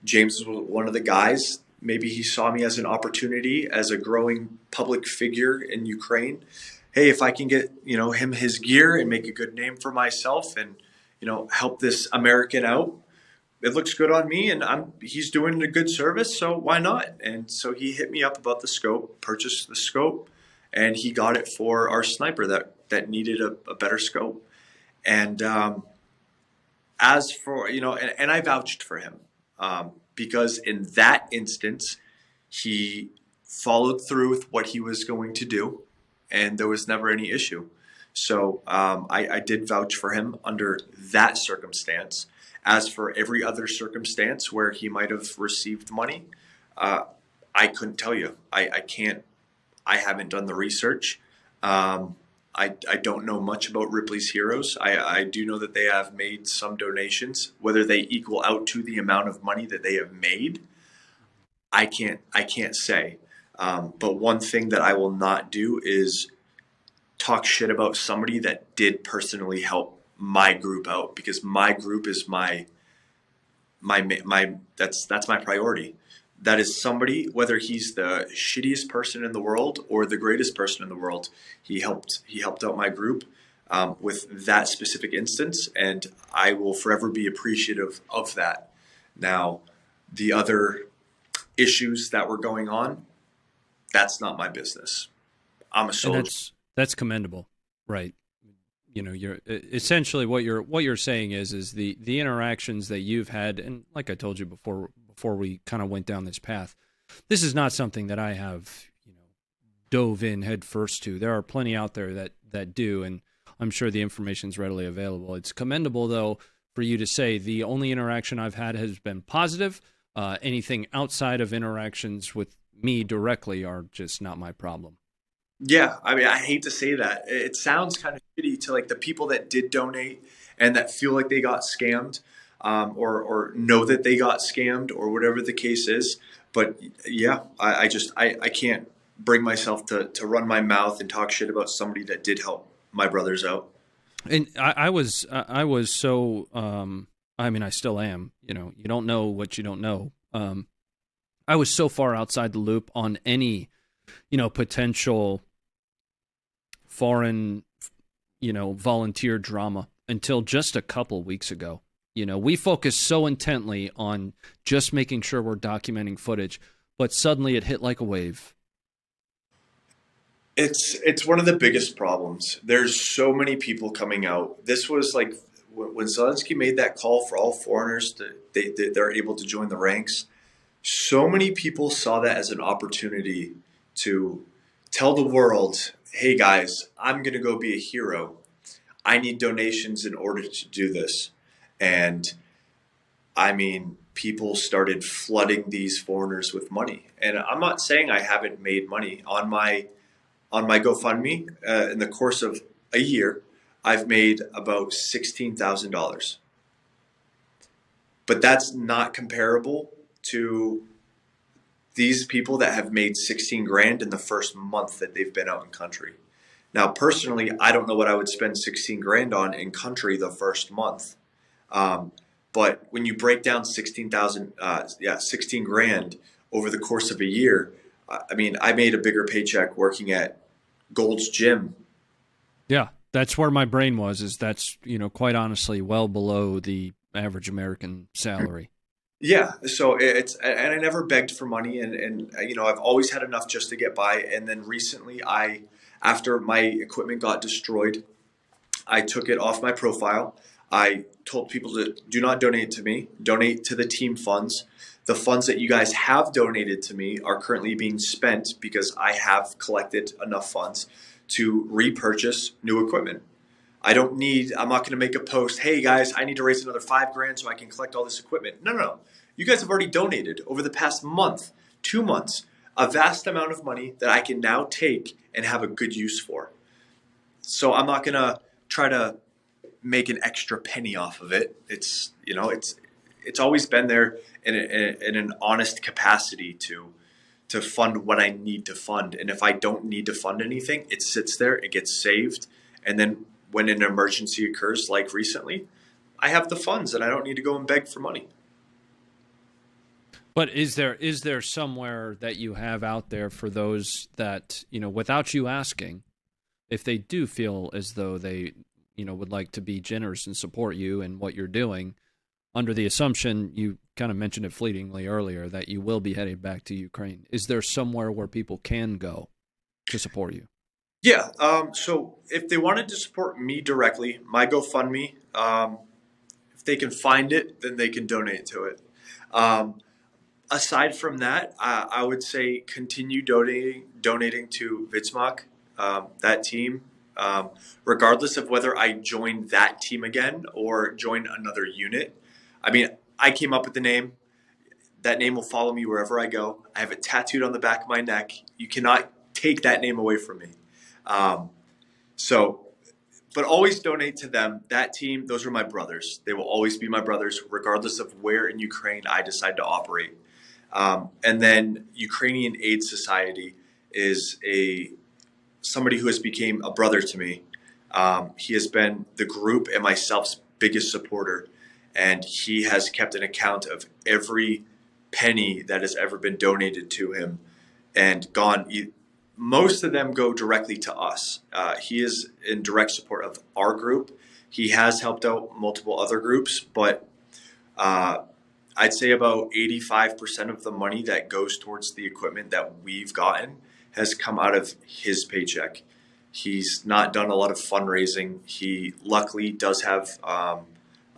James was one of the guys. Maybe he saw me as an opportunity as a growing public figure in Ukraine. Hey, if I can get, him his gear and make a good name for myself and, help this American out, it looks good on me and he's doing a good service. So why not? And so he hit me up about the scope, purchased the scope, and he got it for our sniper that needed a better scope. And as for, and I vouched for him because in that instance, he followed through with what he was going to do and there was never any issue. So I did vouch for him under that circumstance. As for every other circumstance where he might have received money, I couldn't tell you. I can't. I haven't done the research. I don't know much about Ripley's Heroes. I do know that they have made some donations. Whether they equal out to the amount of money that they have made, I can't say. But one thing that I will not do is talk shit about somebody that did personally help my group out, because my group is my that's my priority. That is somebody, whether he's the shittiest person in the world or the greatest person in the world. He helped out my group with that specific instance, and I will forever be appreciative of that. Now, the other issues that were going on, that's not my business. I'm a soldier. And that's commendable, right? You know, you're essentially what you're saying is the interactions that you've had, and like I told you before we kind of went down this path, this is not something that I have, you know, dove in head first to. There are plenty out there that do, and I'm sure the information's readily available. It's commendable, though, for you to say the only interaction I've had has been positive. Anything outside of interactions with me directly are just not my problem. Yeah, I mean, I hate to say that. It sounds kind of shitty to like the people that did donate and that feel like they got scammed, or know that they got scammed, or whatever the case is. But yeah, I can't bring myself to run my mouth and talk shit about somebody that did help my brothers out. And I was so I mean, I still am. You know, you don't know what you don't know. I was so far outside the loop on any, you know, potential foreign, you know, volunteer drama until just a couple weeks ago. You know, we focused so intently on just making sure we're documenting footage, but suddenly it hit like a wave. It's one of the biggest problems. There's so many people coming out. This was like when Zelensky made that call for all foreigners they're able to join the ranks. So many people saw that as an opportunity to tell the world, hey guys, I'm going to go be a hero. I need donations in order to do this. And I mean, people started flooding these foreigners with money. And I'm not saying I haven't made money on my GoFundMe. In the course of a year, I've made about $16,000. But that's not comparable to these people that have made 16 grand in the first month that they've been out in country. Now, personally, I don't know what I would spend 16 grand on in country the first month. But when you break down 16 grand over the course of a year, I mean, I made a bigger paycheck working at Gold's Gym. Yeah, that's where my brain was, is that's, you know, quite honestly well below the average American salary. Yeah, so and I never begged for money, and you know, I've always had enough just to get by. And then recently, after my equipment got destroyed, I took it off my profile. I told people to do not donate to me, donate to the team funds. The funds that you guys have donated to me are currently being spent because I have collected enough funds to repurchase new equipment. I'm not going to make a post, hey guys, I need to raise another 5 grand so I can collect all this equipment. No. You guys have already donated over the past month, 2 months, a vast amount of money that I can now take and have a good use for. So I'm not going to try to make an extra penny off of it. It's, you know, it's always been there in an honest capacity to fund what I need to fund. And if I don't need to fund anything, it sits there, it gets saved, and then when an emergency occurs, like recently, I have the funds and I don't need to go and beg for money. But is there somewhere that you have out there for those that, you know, without you asking, if they do feel as though they, you know, would like to be generous and support you and what you're doing, under the assumption, you kind of mentioned it fleetingly earlier, that you will be headed back to Ukraine, is there somewhere where people can go to support you? Yeah. So if they wanted to support me directly, my GoFundMe, if they can find it, then they can donate to it. Aside from that, I would say continue donating to Vitsmok, that team, regardless of whether I join that team again or join another unit. I mean, I came up with the name. That name will follow me wherever I go. I have it tattooed on the back of my neck. You cannot take that name away from me. But always donate to them. That team, those are my brothers. They will always be my brothers, regardless of where in Ukraine I decide to operate. And then Ukrainian Aid Society is somebody who has become a brother to me. He has been the group and myself's biggest supporter. and he has kept an account of every penny that has ever been donated to him and gone. Most of them go directly to us. He is in direct support of our group. He has helped out multiple other groups, but I'd say about 85% of the money that goes towards the equipment that we've gotten has come out of his paycheck. He's not done a lot of fundraising. He luckily does have a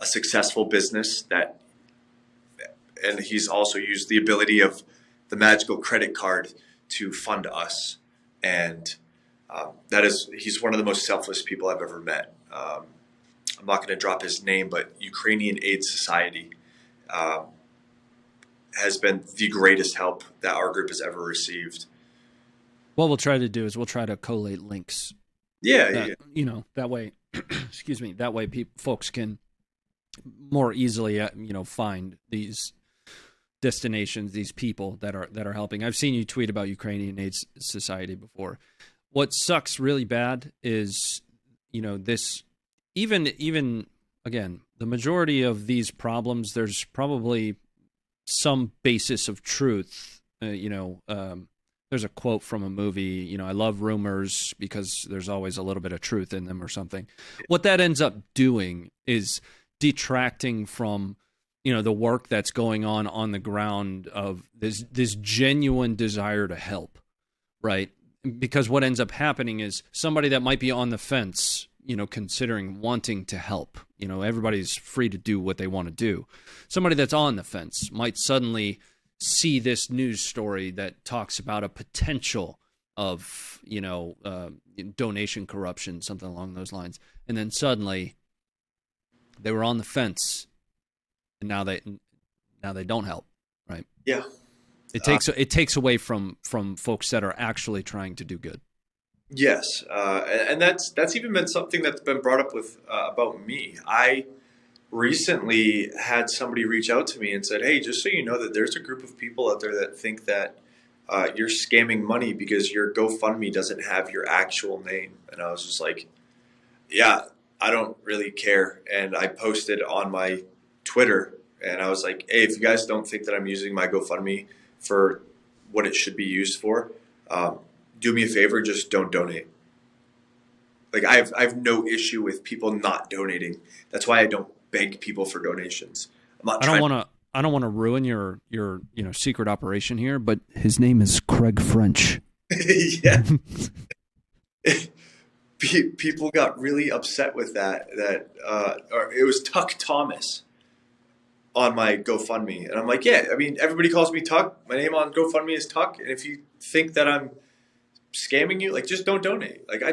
successful business and he's also used the ability of the magical credit card to fund us. And he's one of the most selfless people I've ever met. I'm not going to drop his name, but Ukrainian Aid Society has been the greatest help that our group has ever received. What we'll try to do is we'll try to collate links. Yeah. You know, that way, excuse me, that way folks can more easily, find these destinations, these people that are helping. I've seen you tweet about Ukrainian Aid Society before. What sucks really bad is, this, even again, the majority of these problems, there's probably some basis of truth. There's a quote from a movie, I love rumors because there's always a little bit of truth in them or something. What that ends up doing is detracting from, the work that's going on the ground of this genuine desire to help, right? Because what ends up happening is somebody that might be on the fence, considering wanting to help, everybody's free to do what they want to do. Somebody that's on the fence might suddenly see this news story that talks about a potential of, donation corruption, something along those lines. And then suddenly they were on the fence and now they don't help. Right. Yeah. It takes away from folks that are actually trying to do good. Yes. And that's even been something that's been brought up with, about me. I recently had somebody reach out to me and said, hey, just so you know that there's a group of people out there that think that you're scamming money because your GoFundMe doesn't have your actual name. And I was just like, yeah, I don't really care. And I posted on my Twitter and I was like, hey, if you guys don't think that I'm using my GoFundMe for what it should be used for, do me a favor, just don't donate. Like I have no issue with people not donating. That's why I don't beg people for donations. I don't want to ruin your secret operation here, but his name is Kraig French. Yeah. People got really upset with that or it was Tuc Thomas on my GoFundMe. And I'm like, yeah, I mean, everybody calls me Tuc. My name on GoFundMe is Tuc. And if you think that I'm scamming you, like, just don't donate. Like, I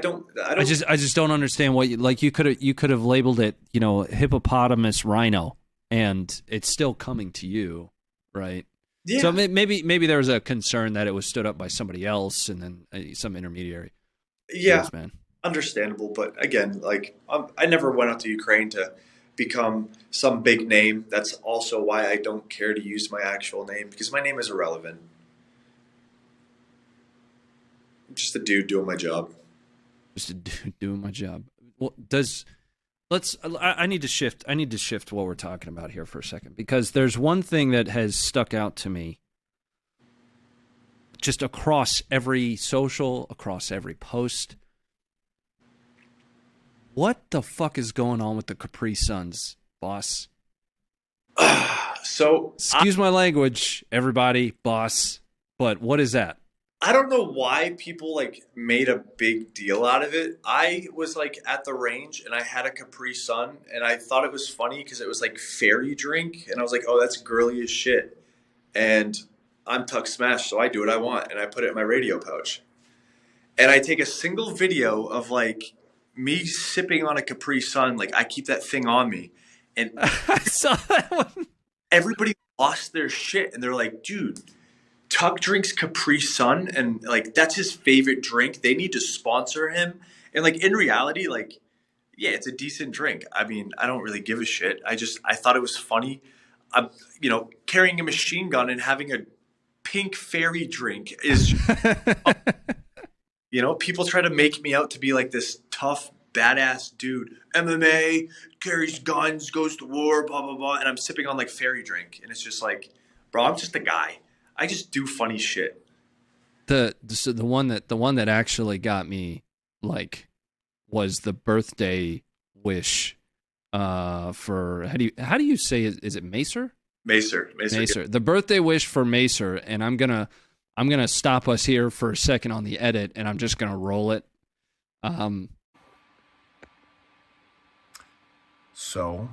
just don't understand what you could have labeled it, hippopotamus rhino, and it's still coming to you, right? Yeah. So maybe there was a concern that it was stood up by somebody else and then some intermediary. Yeah, yes, man. Understandable, but again, like I never went out to Ukraine to become some big name. That's also why I don't care to use my actual name, because my name is irrelevant. I'm just a dude doing my job. Just a dude doing my job. Well, I need to shift what we're talking about here for a second, because there's one thing that has stuck out to me just across every social, across every post. What the fuck is going on with the Capri Suns, boss? Excuse my language, everybody, boss, but what is that? I don't know why people like made a big deal out of it. I was like at the range and I had a Capri Sun and I thought it was funny because it was like fairy drink. And I was like, oh, that's girly as shit. And I'm Tuc Smash, so I do what I want. And I put it in my radio pouch. And I take a single video of like me sipping on a Capri Sun. Like I keep that thing on me. And I saw that one. Everybody lost their shit. And they're like, dude, Tuc drinks Capri Sun and like that's his favorite drink. They need to sponsor him. And like in reality, like, yeah, it's a decent drink. I mean, I don't really give a shit. I thought it was funny. Carrying a machine gun and having a pink fairy drink is, people try to make me out to be like this tough badass dude, MMA, carries guns, goes to war, blah, blah, blah. And I'm sipping on like fairy drink. And it's just like, bro, I'm just a guy. I just do funny shit. The one that actually got me like was the birthday wish for how do you say it? Is it Macer? Macer. The birthday wish for Macer, and I'm gonna stop us here for a second on the edit, and I'm just gonna roll it. So,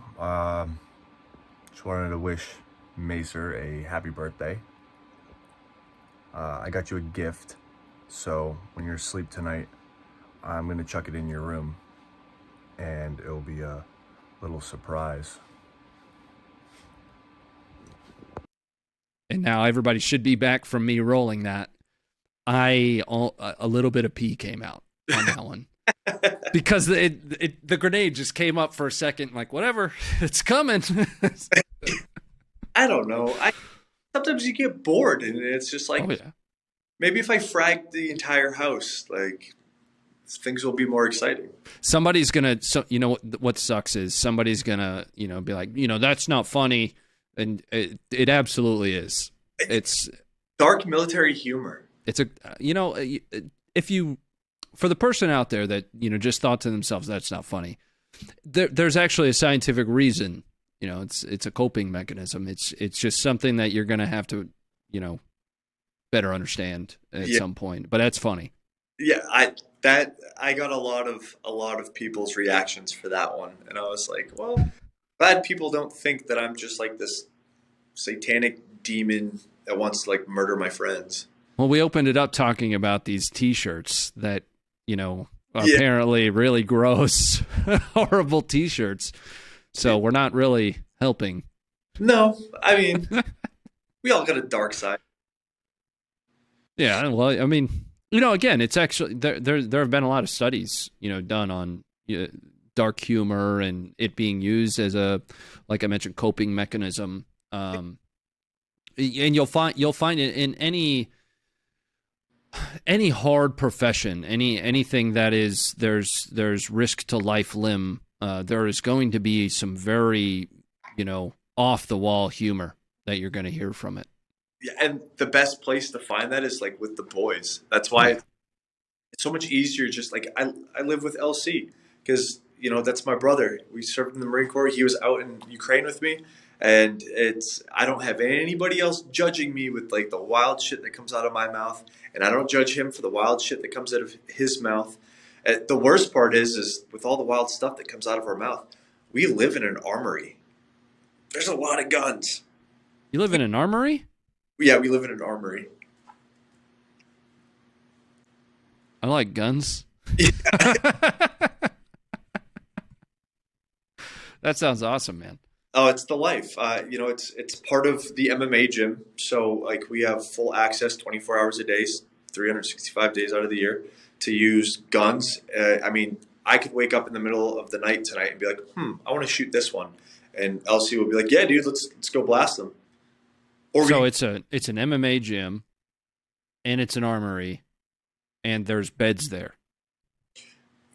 just wanted to wish Macer a happy birthday. I got you a gift, so when you're asleep tonight, I'm gonna chuck it in your room, and it'll be a little surprise. And now everybody should be back from me rolling that. A little bit of pee came out on that one. Because the grenade just came up for a second, like, whatever, it's coming. I don't know. Sometimes you get bored, and it's just like, oh, yeah. Maybe if I frag the entire house, like, things will be more exciting. Somebody's gonna, what sucks is somebody's gonna, be like, that's not funny, and it absolutely is. It's dark military humor. It's if you, for the person out there that just thought to themselves that's not funny, there's actually a scientific reason. It's a coping mechanism. It's just something that you're gonna have to better understand at some point. But that's funny. Yeah, I got a lot of people's reactions for that one, and I was like, well, glad people don't think that I'm just like this satanic demon that wants to like murder my friends. Well, we opened it up talking about these T-shirts that apparently really gross, horrible T-shirts. So we're not really helping. No, I mean, we all got a dark side. Yeah, well, I mean, again, it's actually there have been a lot of studies, done on dark humor and it being used as a, like I mentioned, coping mechanism. And you'll find it in any hard profession, anything that is there's risk to life limb. There is going to be some very, off the wall humor that you're going to hear from it. Yeah, and the best place to find that is like with the boys. That's why it's so much easier. Just like I live with LC because that's my brother. We served in the Marine Corps. He was out in Ukraine with me, and I don't have anybody else judging me with like the wild shit that comes out of my mouth, and I don't judge him for the wild shit that comes out of his mouth. The worst part is with all the wild stuff that comes out of our mouth, we live in an armory. There's a lot of guns. You live in an armory? Yeah, we live in an armory. I like guns. Yeah. That sounds awesome, man. Oh, it's the life. It's part of the MMA gym. So like we have full access 24 hours a day, 365 days out of the year to use guns. I mean, I could wake up in the middle of the night tonight and be like, I want to shoot this one. And LC will be like, yeah, dude, let's go blast them. So it's an MMA gym, and it's an armory, and there's beds there.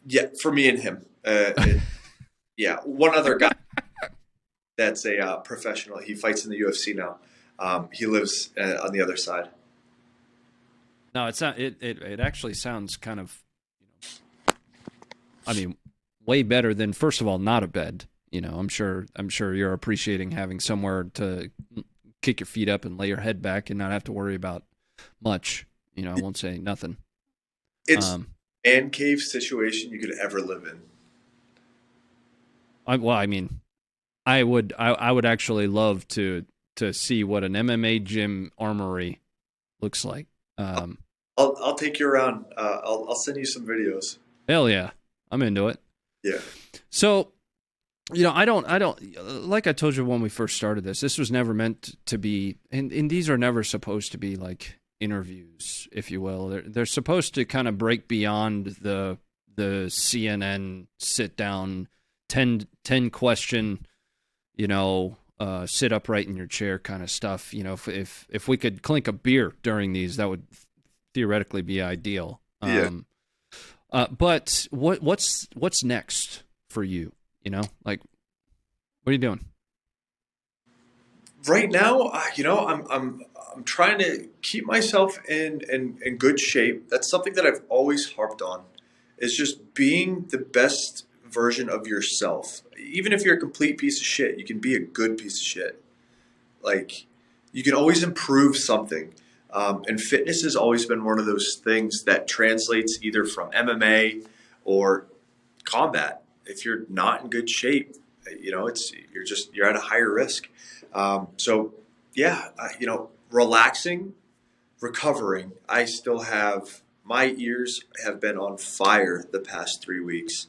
Yeah, for me and him. Yeah, one other guy that's a professional. He fights in the UFC now. He lives on the other side. No, it's not. It actually sounds kind of, I mean, way better than, first of all, not a bed. I'm sure you're appreciating having somewhere to kick your feet up and lay your head back and not have to worry about much. I won't say nothing. It's man cave situation you could ever live in. I would actually love to see what an MMA gym armory looks like. I'll take you around. I'll send you some videos. Hell yeah, I'm into it. Yeah. So, I don't, like I told you when we first started this was never meant to be, and these are never supposed to be like interviews, if you will. They're supposed to kind of break beyond the CNN sit down, 10 question, sit upright in your chair kind of stuff. If we could clink a beer during these, that would theoretically be ideal. Yeah. But what's next for you? You know, like, what are you doing? Right now, I'm trying to keep myself in good shape. That's something that I've always harped on, is just being the best version of yourself. Even if you're a complete piece of shit, you can be a good piece of shit. Like, you can always improve something. And fitness has always been one of those things that translates either from MMA or combat. If you're not in good shape, you're at a higher risk. So yeah, relaxing, recovering. I still have, my ears have been on fire the past 3 weeks,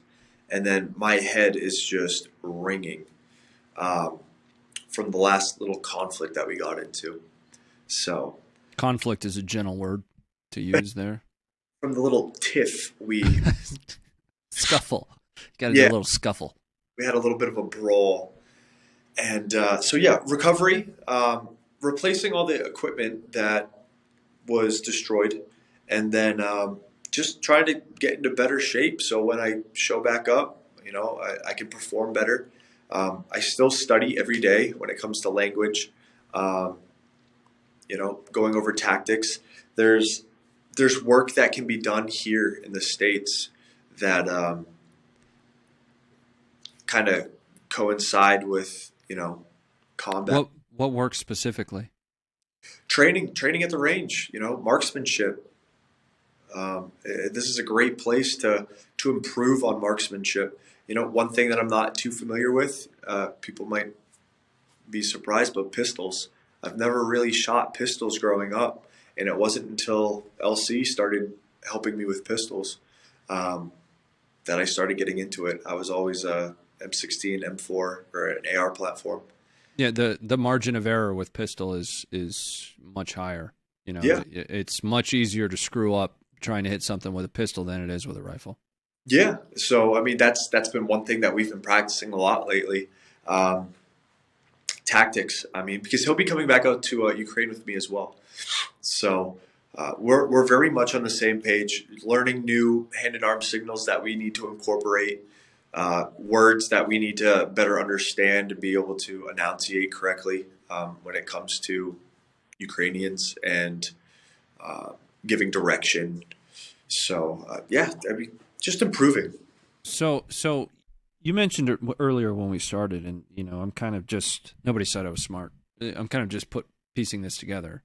and then my head is just ringing from the last little conflict that we got into. So Conflict is a gentle word to use there. from the little tiff Scuffle. Got to do a little scuffle. we had a little bit of a brawl. And so, yeah, recovery, replacing all the equipment that was destroyed, and then just trying to get into better shape. So when I show back up, I can perform better. I still study every day when it comes to language, going over tactics. There's work that can be done here in the States that kind of coincide with combat. What works specifically? Training at the range, marksmanship. This is a great place to improve on marksmanship. One thing that I'm not too familiar with, people might be surprised, but pistols. I've never really shot pistols growing up, and it wasn't until LC started helping me with pistols that I started getting into it. I was always a M16, M4, or an AR platform. Yeah, the margin of error with pistol is much higher. Yeah. It's much easier to screw up trying to hit something with a pistol than it is with a rifle. Yeah. So, I mean, that's been one thing that we've been practicing a lot lately. Tactics. I mean, because he'll be coming back out to Ukraine with me as well. So we're very much on the same page, learning new hand and arm signals that we need to incorporate, words that we need to better understand and be able to enunciate correctly when it comes to Ukrainians and giving direction. So, I mean, just improving. So you mentioned it earlier when we started, and I'm kind of just, nobody said I was smart. I'm kind of just piecing this together.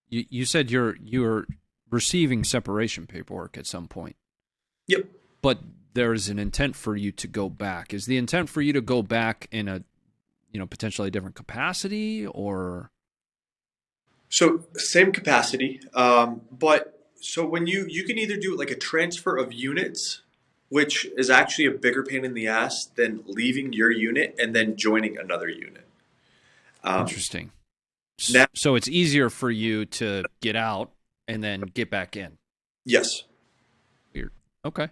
You said you're receiving separation paperwork at some point. Yep. But there is an intent for you to go back. Is the intent for you to go back in a potentially different capacity, or? So same capacity, but so when you can either do like a transfer of units, which is actually a bigger pain in the ass than leaving your unit and then joining another unit. Interesting. Now, so it's easier for you to get out and then get back in. Yes. Weird. Okay.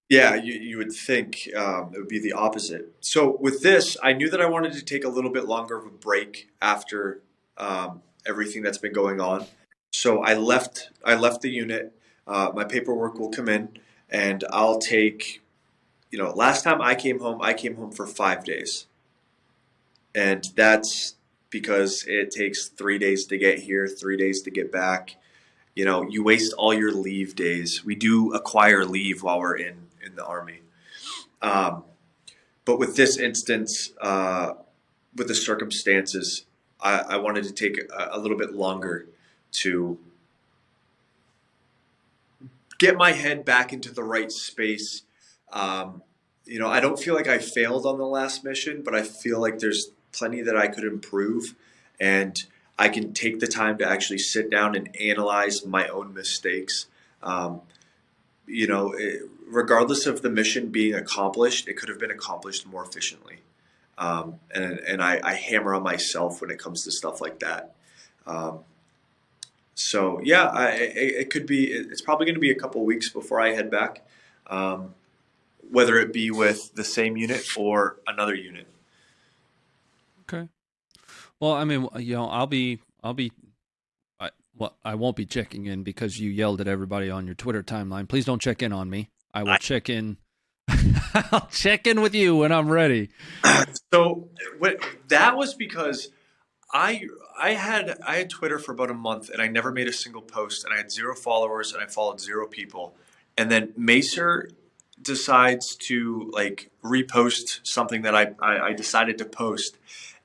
Yeah, you would think it would be the opposite. So with this, I knew that I wanted to take a little bit longer of a break after everything that's been going on. So I left the unit. My paperwork will come in, and I'll take, last time I came home for 5 days. And that's because it takes 3 days to get here, 3 days to get back. You waste all your leave days. We do acquire leave while we're in the Army. But with this instance, with the circumstances, I wanted to take a little bit longer to get my head back into the right space. I don't feel like I failed on the last mission, but I feel like there's plenty that I could improve, and I can take the time to actually sit down and analyze my own mistakes. Regardless of the mission being accomplished, it could have been accomplished more efficiently. And I hammer on myself when it comes to stuff like that. So yeah, it could be. It's probably going to be a couple weeks before I head back, whether it be with the same unit or another unit. Okay. Well, I mean, I won't be checking in because you yelled at everybody on your Twitter timeline. Please don't check in on me. I will check in. I'll check in with you when I'm ready. So that was because I had Twitter for about a month and I never made a single post and I had 0 followers and I followed 0 people. And then Macer decides to like repost something that I decided to post,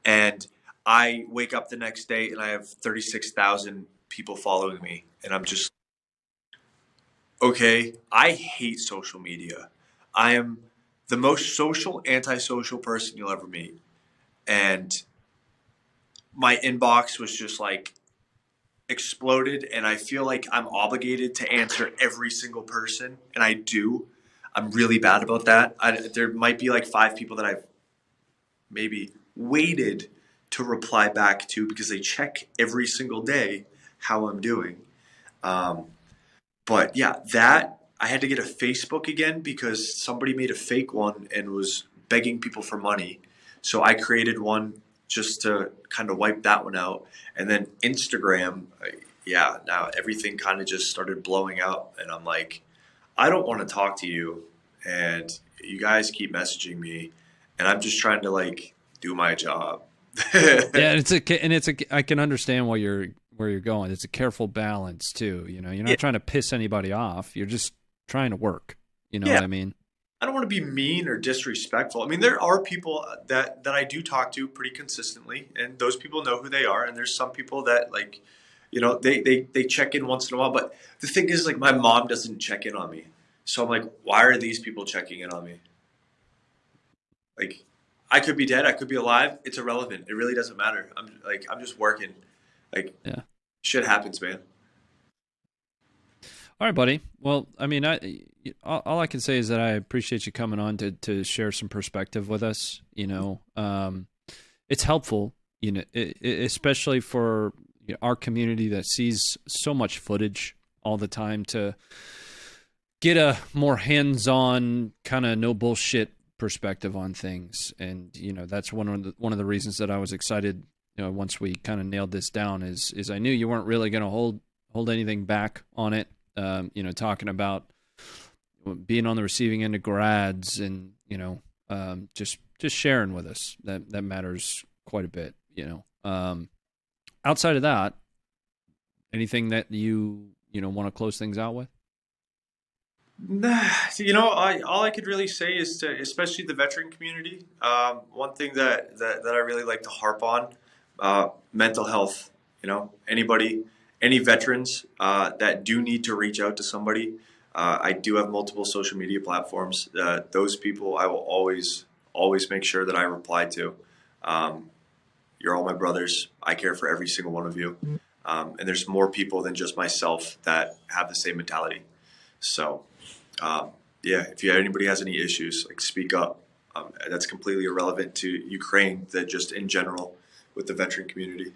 and I wake up the next day and I have 36,000 people following me, and I'm just okay. I hate social media. I am the most social, antisocial person you'll ever meet, and my inbox was just like exploded, and I feel like I'm obligated to answer every single person, and I do. I'm really bad about that. There might be like 5 people that I've maybe waited to reply back to because they check every single day how I'm doing. But yeah, that I had to get a Facebook again because somebody made a fake one and was begging people for money. So I created one just to kind of wipe that one out. And then Instagram, yeah, now everything kind of just started blowing up. And I'm like, I don't want to talk to you. And you guys keep messaging me. And I'm just trying to like do my job. Yeah, I can understand where you're going. It's a careful balance too. You know, you're not trying to piss anybody off. You're just trying to work. You know what I mean? I don't want to be mean or disrespectful. I mean, there are people that I do talk to pretty consistently, and those people know who they are. And there's some people that like, you know, they check in once in a while. But the thing is, like, my mom doesn't check in on me, so I'm like, why are these people checking in on me? Like, I could be dead, I could be alive. It's irrelevant. It really doesn't matter. I'm just working. Like, shit happens, man. All right, buddy. Well, I mean, all I can say is that I appreciate you coming on to share some perspective with us. You know, it's helpful, you know, especially for our community that sees so much footage all the time, to get a more hands-on kind of no bullshit perspective on things. And you know, that's one of the reasons that I was excited. You know, once we kind of nailed this down, is I knew you weren't really going to hold anything back on it. You know, talking about being on the receiving end of grads, and you know, just sharing with us, that matters quite a bit. You know, outside of that, anything that you know want to close things out with? You know, all I could really say is to, especially the veteran community, one thing that I really like to harp on, mental health. You know, any veterans that do need to reach out to somebody, I do have multiple social media platforms. Those people I will always make sure that I reply to. You're all my brothers. I care for every single one of you. And there's more people than just myself that have the same mentality. So, yeah, if anybody has any issues, like, speak up. That's completely irrelevant to Ukraine, that just in general with the veteran community.